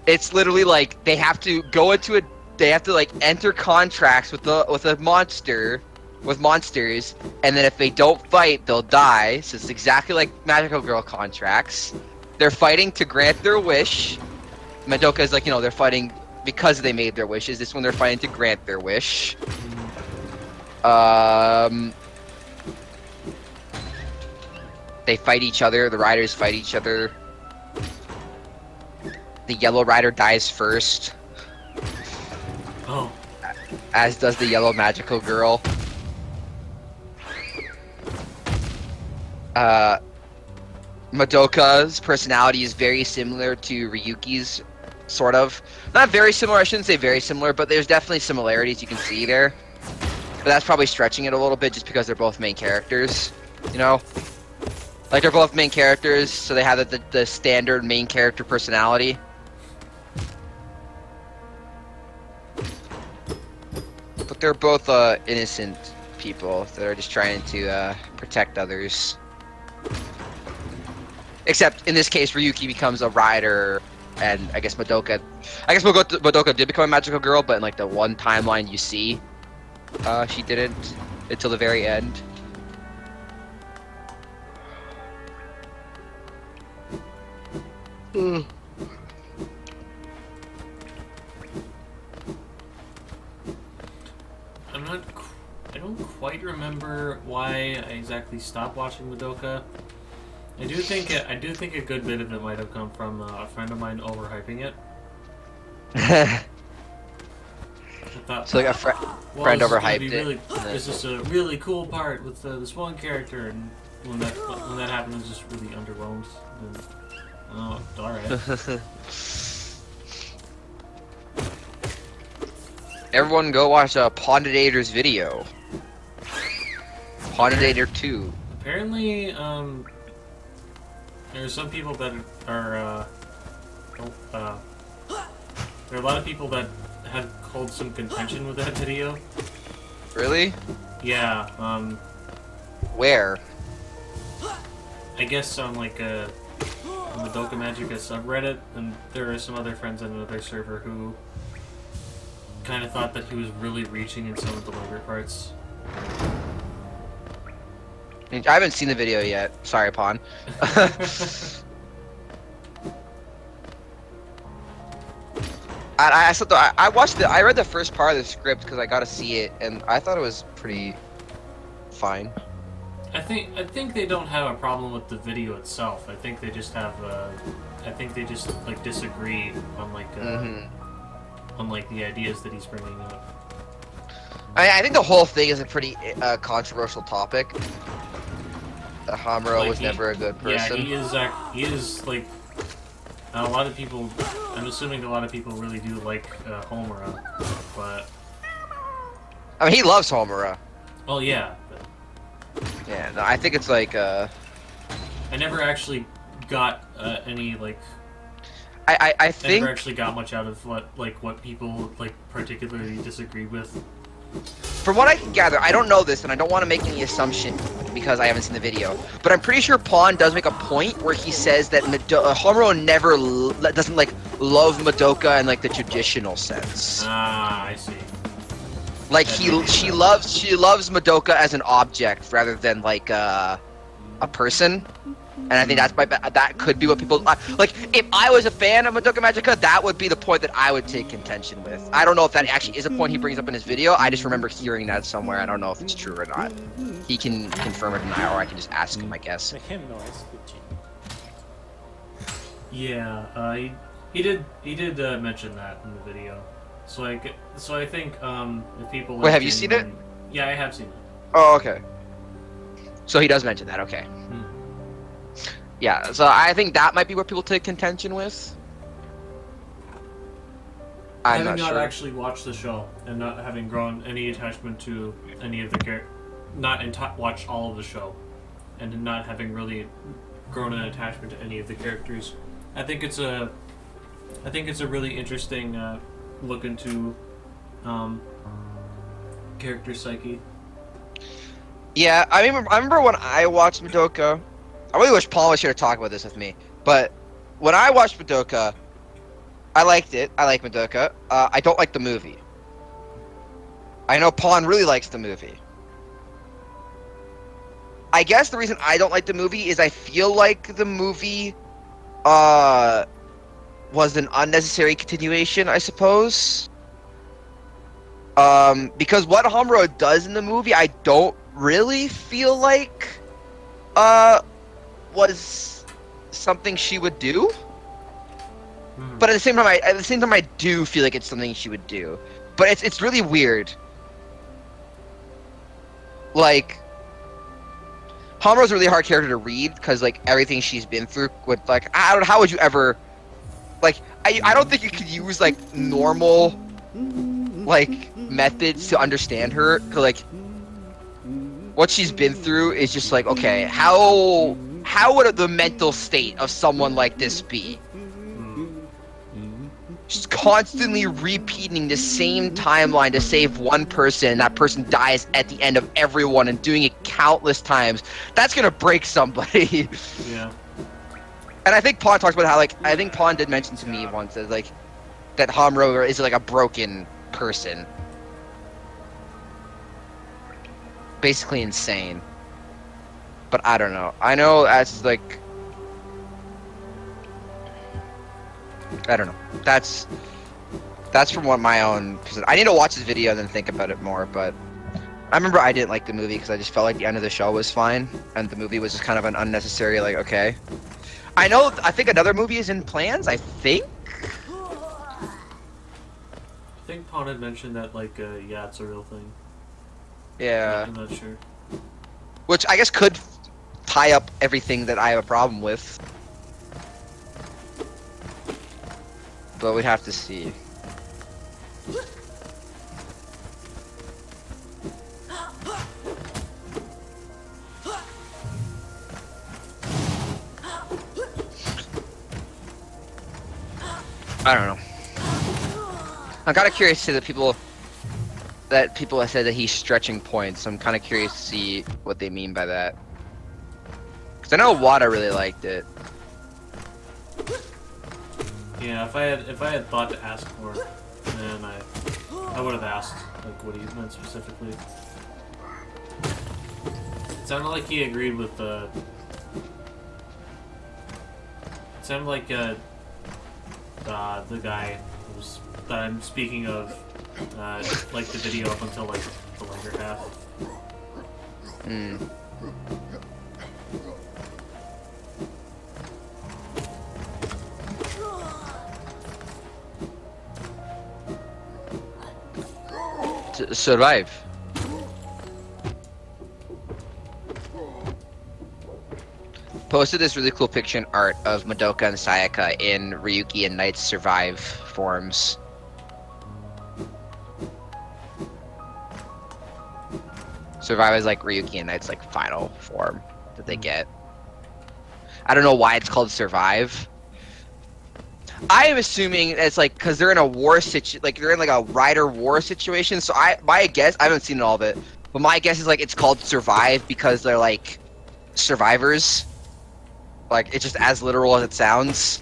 it's literally like they have to go into they have to like enter contracts with monsters, and then if they don't fight, they'll die. So it's exactly like Magical Girl contracts. They're fighting to grant their wish. Madoka is like, you know, they're fighting because they made their wishes. This one they're fighting to grant their wish. They fight each other. The riders fight each other. The yellow rider dies first. Oh. As does the yellow magical girl. Madoka's personality is very similar to Ryuki's, sort of. Not very similar, I shouldn't say very similar, but there's definitely similarities you can see there. But that's probably stretching it a little bit just because they're both main characters, you know? Like, they're both main characters, so they have the standard main character personality. But they're both innocent people that are just trying to protect others. Except in this case, Ryuki becomes a rider, and I guess Madoka did become a magical girl, but in like the one timeline you see, she didn't until the very end. I don't quite remember why I exactly stopped watching Madoka. I do think a good bit of it might have come from a friend of mine overhyping it. I thought, So like a friend overhyped it. It's just a really cool part with this one character, and when that happened, it was just really underwhelmed. And, oh, alright. Everyone go watch Pondidator's video. Pondidator 2. Apparently, there are some people that are, there are a lot of people that have called some contention with that video. Really? Yeah, Where? I guess on like a Madoka Magica subreddit, and there are some other friends on another server who kind of thought that he was really reaching in some of the later parts. I haven't seen the video yet. Sorry, Pon. I watched I read the first part of the script because I got to see it, and I thought it was pretty fine. I think they don't have a problem with the video itself. I think they just have like disagree on like on like the ideas that he's bringing up. I think the whole thing is a pretty controversial topic. Hamura was never a good person. Yeah, he is like a lot of people. I'm assuming a lot of people really do like Homura, but I mean, he loves Homura. Well, yeah. But yeah, no, I think it's like I never actually got any like. I think I never actually got much out of what people like particularly disagreed with. From what I can gather, I don't know this, and I don't want to make any assumption because I haven't seen the video, but I'm pretty sure Pawn does make a point where he says that Homura never doesn't like love Madoka in like the traditional sense. Ah, I see. Like she loves Madoka as an object rather than like a person. And I think that could be what people like. If I was a fan of Madoka Magica, that would be the point that I would take contention with. I don't know if that actually is a point he brings up in his video. I just remember hearing that somewhere. I don't know if it's true or not. He can confirm or deny, or I can just ask him, I guess. Yeah, he did mention that in the video. So I think if people wait, have you seen it? Yeah, I have seen it. Oh, okay. So he does mention that. Okay. Yeah, so I think that might be what people take contention with. I'm having not not sure. actually watched the show and not having grown any attachment to any of the watched all of the show, and not having really grown an attachment to any of the characters, I think it's a really interesting look into character psyche. Yeah, I remember when I watched Madoka. I really wish Paul was here to talk about this with me. But when I watched Madoka, I liked it. I like Madoka. I don't like the movie. I know Paul really likes the movie. I guess the reason I don't like the movie is I feel like the movie was an unnecessary continuation, I suppose. Because what Hamuro does in the movie, I don't really feel like was something she would do. But at the same time, I do feel like it's something she would do. But it's really weird. Like, Hamuro's a really hard character to read because like everything she's been through with like I don't know, how would you ever like I don't think you could use like normal like methods to understand her, 'cause like what she's been through is just like, okay, how would the mental state of someone like this be? She's constantly repeating the same timeline to save one person, and that person dies at the end of everyone, and doing it countless times. That's gonna break somebody. Yeah. And I think Pawn talks about how, like, I think Pawn did mention to me once that, like, that Hamuro is like a broken person. Basically insane. But I don't know. I know that's like, I don't know. That's from what my own. I need to watch this video and then think about it more. But I remember I didn't like the movie because I just felt like the end of the show was fine, and the movie was just kind of an unnecessary. Like, okay. I know. I think another movie is in plans. I think. I think Pawn had mentioned that, like, yeah, it's a real thing. Yeah. I'm not sure. Which I guess could tie up everything that I have a problem with. But we'd have to see. I don't know. I'm kind of curious to the people have said that he's stretching points. I'm kind of curious to see what they mean by that. Because I know Wada really liked it. Yeah, if I had thought to ask more, then I would have asked like what he meant specifically. It sounded like he agreed with the. It sounded like the guy that I'm speaking of, like the video up until like the later half. Hmm. To survive. Posted this really cool picture and art of Madoka and Sayaka in Ryuki and Knight's Survive forms. Survive is like Ryuki and Knight's like final form that they get. I don't know why it's called Survive. I am assuming it's like because they're in a war they're in like a rider war situation. So my guess, I haven't seen all of it, but my guess is like it's called Survive because they're like survivors. Like it's just as literal as it sounds.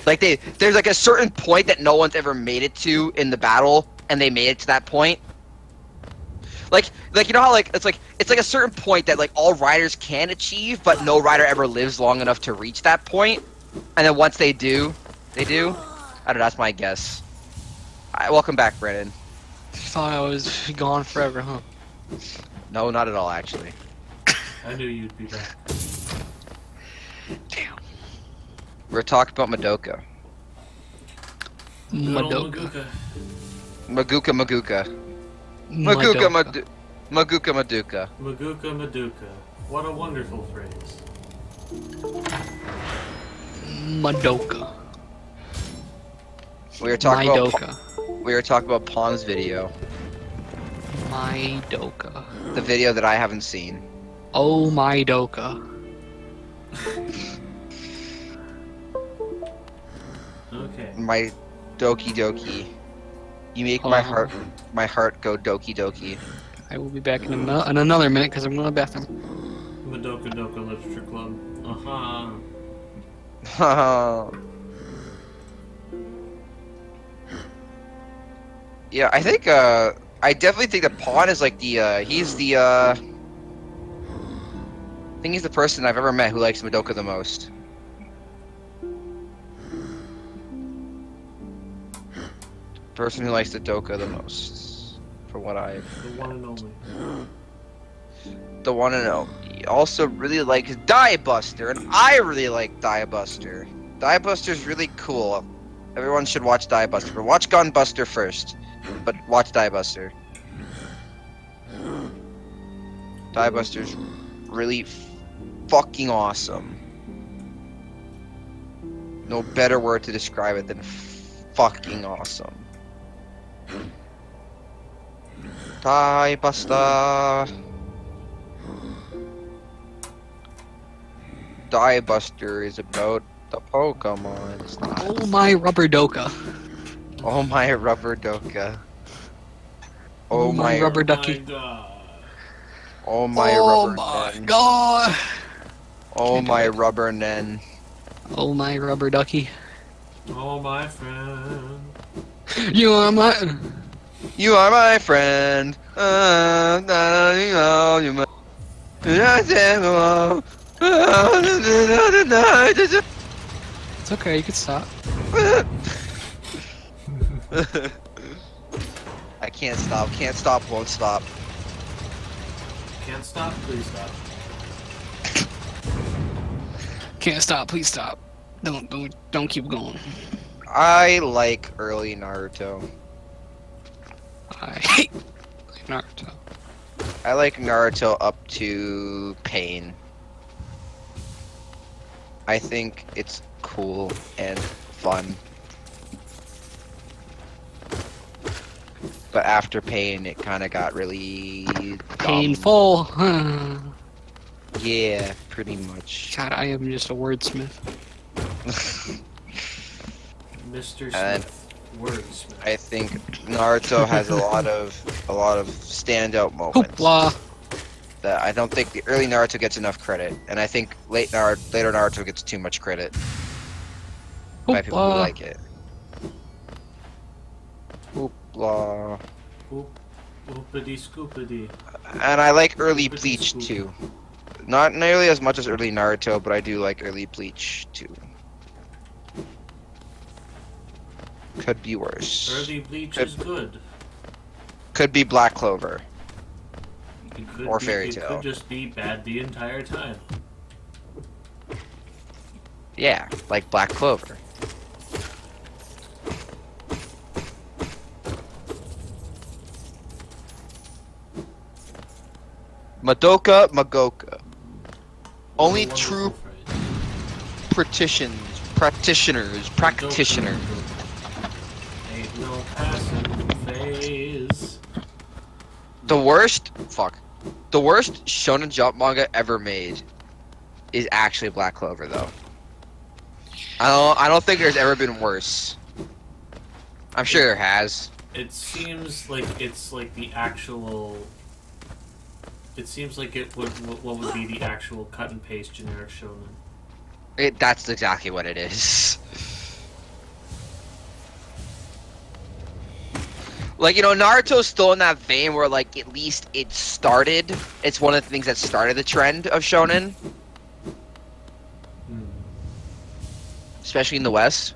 Like there's like a certain point that no one's ever made it to in the battle, and they made it to that point. Like you know how like it's like a certain point that like all riders can achieve, but no rider ever lives long enough to reach that point. And then once they do, they do. I don't know. That's my guess. Welcome back, Brandon. Thought I was gone forever, huh? No, not at all, actually. I knew you'd be back. Damn. We're talking about Madoka. Madoka. Maguka. Maguka Maduka. Maguka Maduka. What a wonderful phrase. Madoka. We were talking Madoka. about Pawn's video. Madoka. The video that I haven't seen. Oh, Madoka. Okay. My Doki Doki. You make my heart go Doki Doki. I will be back in another minute because I'm going to the bathroom. Madoka Doka Literature Club. Yeah, I think I definitely think that Pawn is like the he's the I think he's the person I've ever met who likes Madoka the most. Person who likes the Doka the most, for what I. The one and only. The one and only. Also really likes Die Buster, and I really like Die Buster. Die Buster's really cool. Everyone should watch Die Buster, but watch Gun Buster first. But watch Die Buster. Die Buster's really fucking awesome. No better word to describe it than fucking awesome. Die Buster. Die Buster is about the Pokemon. It's not. Oh, my rubber Doka. Oh my rubber Doka. Oh my rubber ducky. God. Oh my Oh rubber my nen. god. Oh my rubber nen. Oh my rubber ducky. Oh, my friend. You are my. You are my friend. You know, you're my. It's okay, you can stop. I can't stop, won't stop. Can't stop, please stop. Can't stop, please stop. Don't keep going. I like early Naruto. I hate Naruto. I like Naruto up to Pain. I think it's cool and fun. But after Pain, it kind of got really dumb. Painful. Yeah, pretty much. God, I am just a wordsmith. Mr. And Smith. Wordsmith. I think Naruto has a lot of standout moments. Hoopla. That I don't think the early Naruto gets enough credit, and I think later Naruto gets too much credit by people who like it. Hoopla. Oopity scoopity. And I like early Bleach too. Not nearly as much as early Naruto, but I do like early Bleach too. Could be worse. Early Bleach is good. Could be Black Clover. It could Or be, Fairy it Tail. could just be bad the entire time. Yeah, like Black Clover. Madoka Magoka. Only What a true wonderful phrase. practitioners. Ain't no passing phase. The worst Shonen Jump manga ever made is actually Black Clover, though. I don't think there's ever been worse. I'm sure there has. It seems like it's like the actual. It seems like it would. What would be the actual cut and paste generic shonen? That's exactly what it is. Like, you know, Naruto's still in that vein where, like, at least it started. It's one of the things that started the trend of shonen. Especially in the West.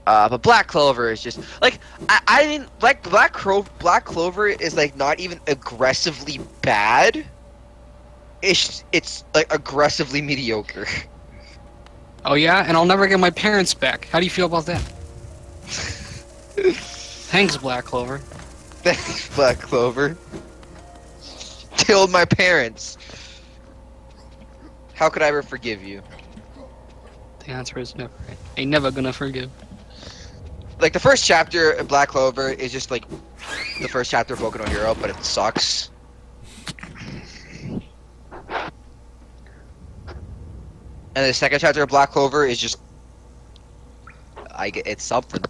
But Black Clover is just, like, I didn't, like, Black Clover is, like, not even aggressively bad. It's like, aggressively mediocre. Oh yeah? And I'll never get my parents back. How do you feel about that? Thanks, Black Clover. Thanks, Black Clover. Killed my parents. How could I ever forgive you? The answer is never. Ain't never gonna forgive. Like, the first chapter of Black Clover is just like the first chapter of Boku no Hero, but it sucks. And the second chapter of Black Clover is just, it's something.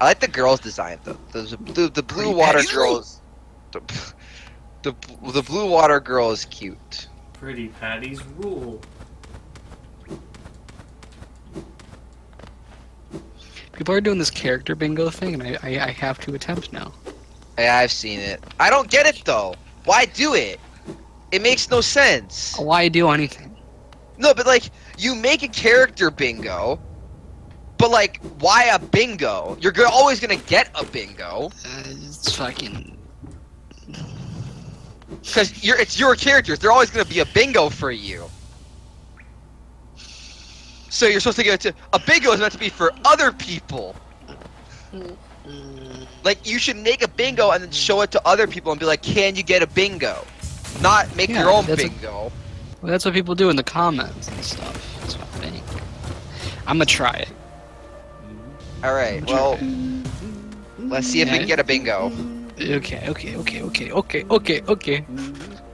I like the girls' design though. The blue water girls. The blue water girl is cute. Pretty patties rule. People are doing this character bingo thing, and I have to attempt now. Yeah, I've seen it. I don't get it though. Why do it? It makes no sense. Why do anything? No, but like, you make a character bingo, but like, why a bingo? You're always gonna get a bingo. It's fucking. Because it's your characters. They're always gonna be a bingo for you. So you're supposed to get it to a bingo is meant to be for other people. Like, you should make a bingo and then show it to other people and be like, "Can you get a bingo?" Not make your own bingo. Well, that's what people do in the comments and stuff. That's what I think. I'm gonna try it. All right. Well, let's see if we can get a bingo. Okay.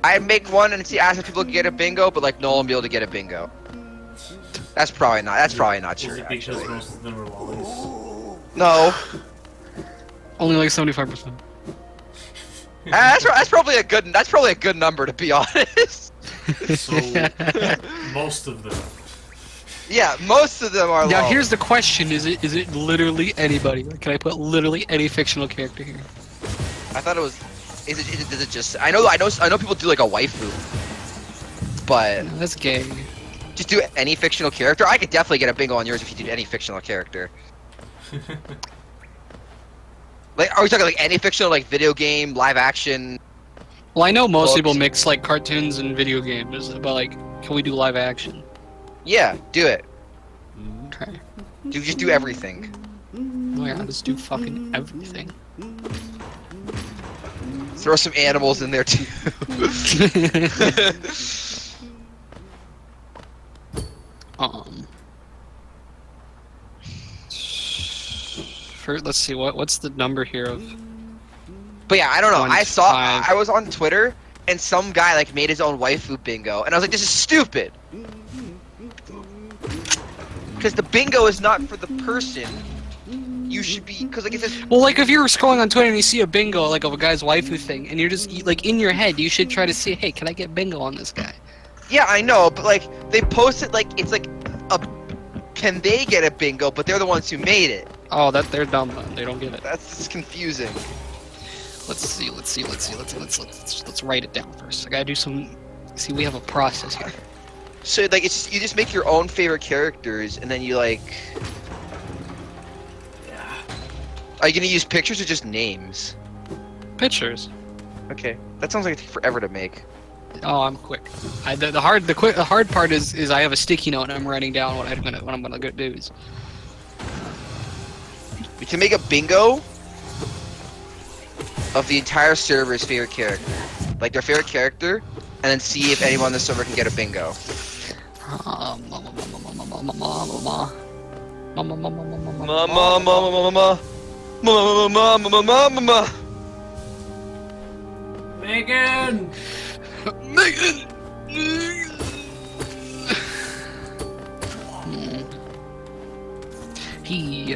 I make one and ask if people can get a bingo, but like no one will be able to get a bingo. That's probably not true. Is it because most of them are lollies? No. Only like 75%. That's probably a good number, to be honest. So most of them. Yeah, most of them are. Now here's the question: Is it literally anybody? Like, can I put literally any fictional character here? I thought it was. Is it just? I know people do like a waifu, but No, that's gay. just do any fictional character. I could definitely get a bingo on yours if you did any fictional character. Like, are we talking like any fictional, like video game, live action? Well, I know most books? people mix like cartoons and video games, but like, can we do live action? Yeah, do it. Okay. Just do everything. Oh yeah, just do fucking everything. Throw some animals in there too. Let's see what's the number here of. But yeah, I don't know. 1 I to saw. 5. I was on Twitter and some guy like made his own waifu bingo, and I was like, this is stupid. Because the bingo is not for the person. You should be, because like it says. Well, like if you're scrolling on Twitter and you see a bingo like of a guy's waifu thing, and you're just like in your head, you should try to see, hey, can I get bingo on this guy? Yeah, I know, but like they post it like it's like a. Can they get a bingo? But they're the ones who made it. Oh, they're dumb then. They don't get it. That's just confusing. Let's write it down first. I gotta do some. See, we have a process here. So like you just make your own favorite characters, and then you like. Yeah. Are you gonna use pictures or just names? Pictures. Okay, that sounds like it takes forever to make. Oh, I'm quick. The hard part is I have a sticky note and I'm writing down what I'm gonna go do. We can make a bingo of the entire server's favorite character, like their favorite character, and then see if anyone on the server can get a bingo. Megan! Megan! He.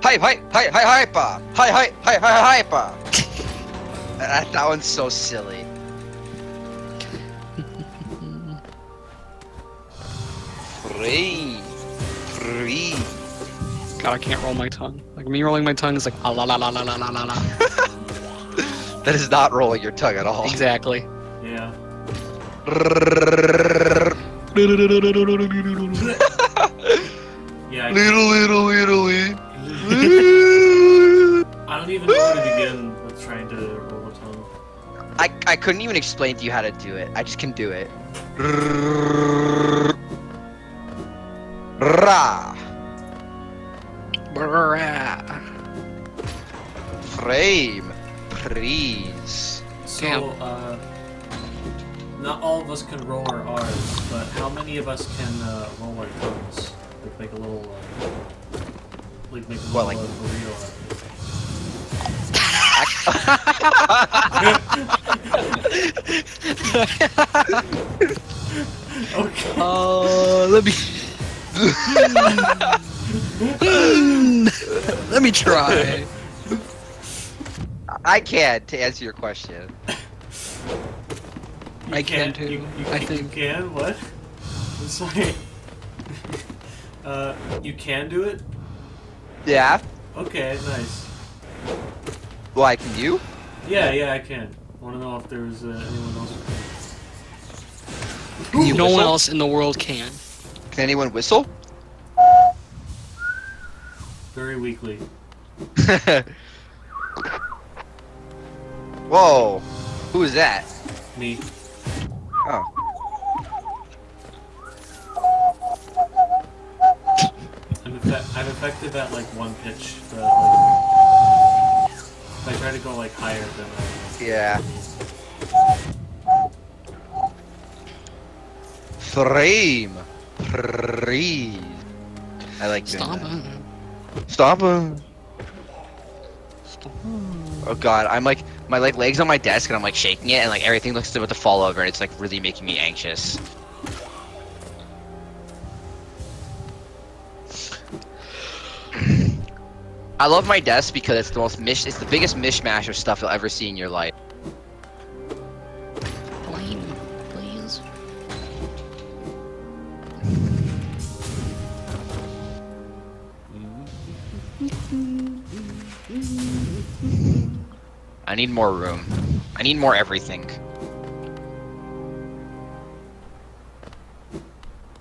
Hype. That one's so silly. Free. Free. God, I can't roll my tongue. Like me rolling my tongue is like la la la la la la la la la. That is not rolling your tongue at all. Exactly. Yeah. Yeah. Little. I don't even know where to begin with trying to roll a tongue. I couldn't even explain to you how to do it. I just can do it. Ra. Frame. Please. So, not all of us can roll our R's, but how many of us can roll our tongues? Like make a little, make a little What, like- burrito. Okay. Let me. Let me try. I can, to answer your question. You I can can't- too, You I think. You can? What? I'm sorry. You can do it? Yeah? Okay, nice. Why, can you? Yeah, I can. I want to know if there's anyone else who Can you No one whistle? else in the world can. Can anyone whistle? can. Very weakly. Whoa. Who is that? Me. Oh. I'm effective at like one pitch, but like if I try to go like higher than Yeah. Frame. Please. I like doing Stop that. it. Stop him. Oh god, I'm like, my like legs on my desk and I'm like shaking it and like everything looks about to fall over and it's like really making me anxious. I love my desk because it's the most it's the biggest mishmash of stuff you'll ever see in your life. Blame, please. I need more room. I need more everything.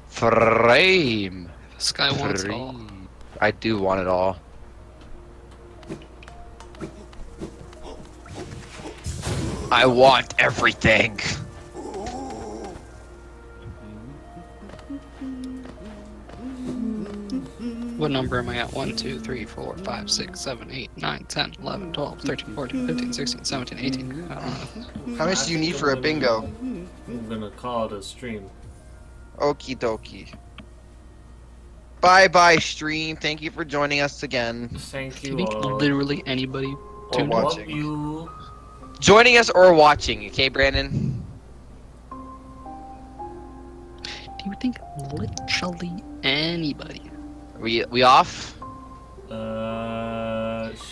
Frame. This guy wants it Frame. all. I do want it all. I want everything. What number am I at? 1, 2, 3, 4, 5, 6, 7, 8, 9, 10, 11, 12, 13, 14, 15, 16, 17, 18. I don't know. How much do you need for a bingo? I'm gonna call it a stream. Okie dokie. Bye bye, stream. Thank you for joining us again. Thank Do you you think all. literally anybody Or tuned Love watching. you. Joining us or watching, okay, Brandon? Do you think literally anybody? We off?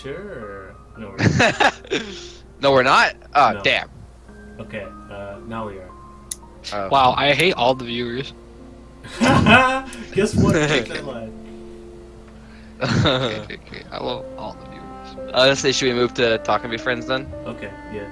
Sure. No, we're No, we're not? Oh, No. damn. okay, now we are. Oh. Wow, I hate all the viewers. Guess what? Take that line. Okay, I love all the viewers. Honestly, should we move to Talk and Be Friends then? Okay, yeah.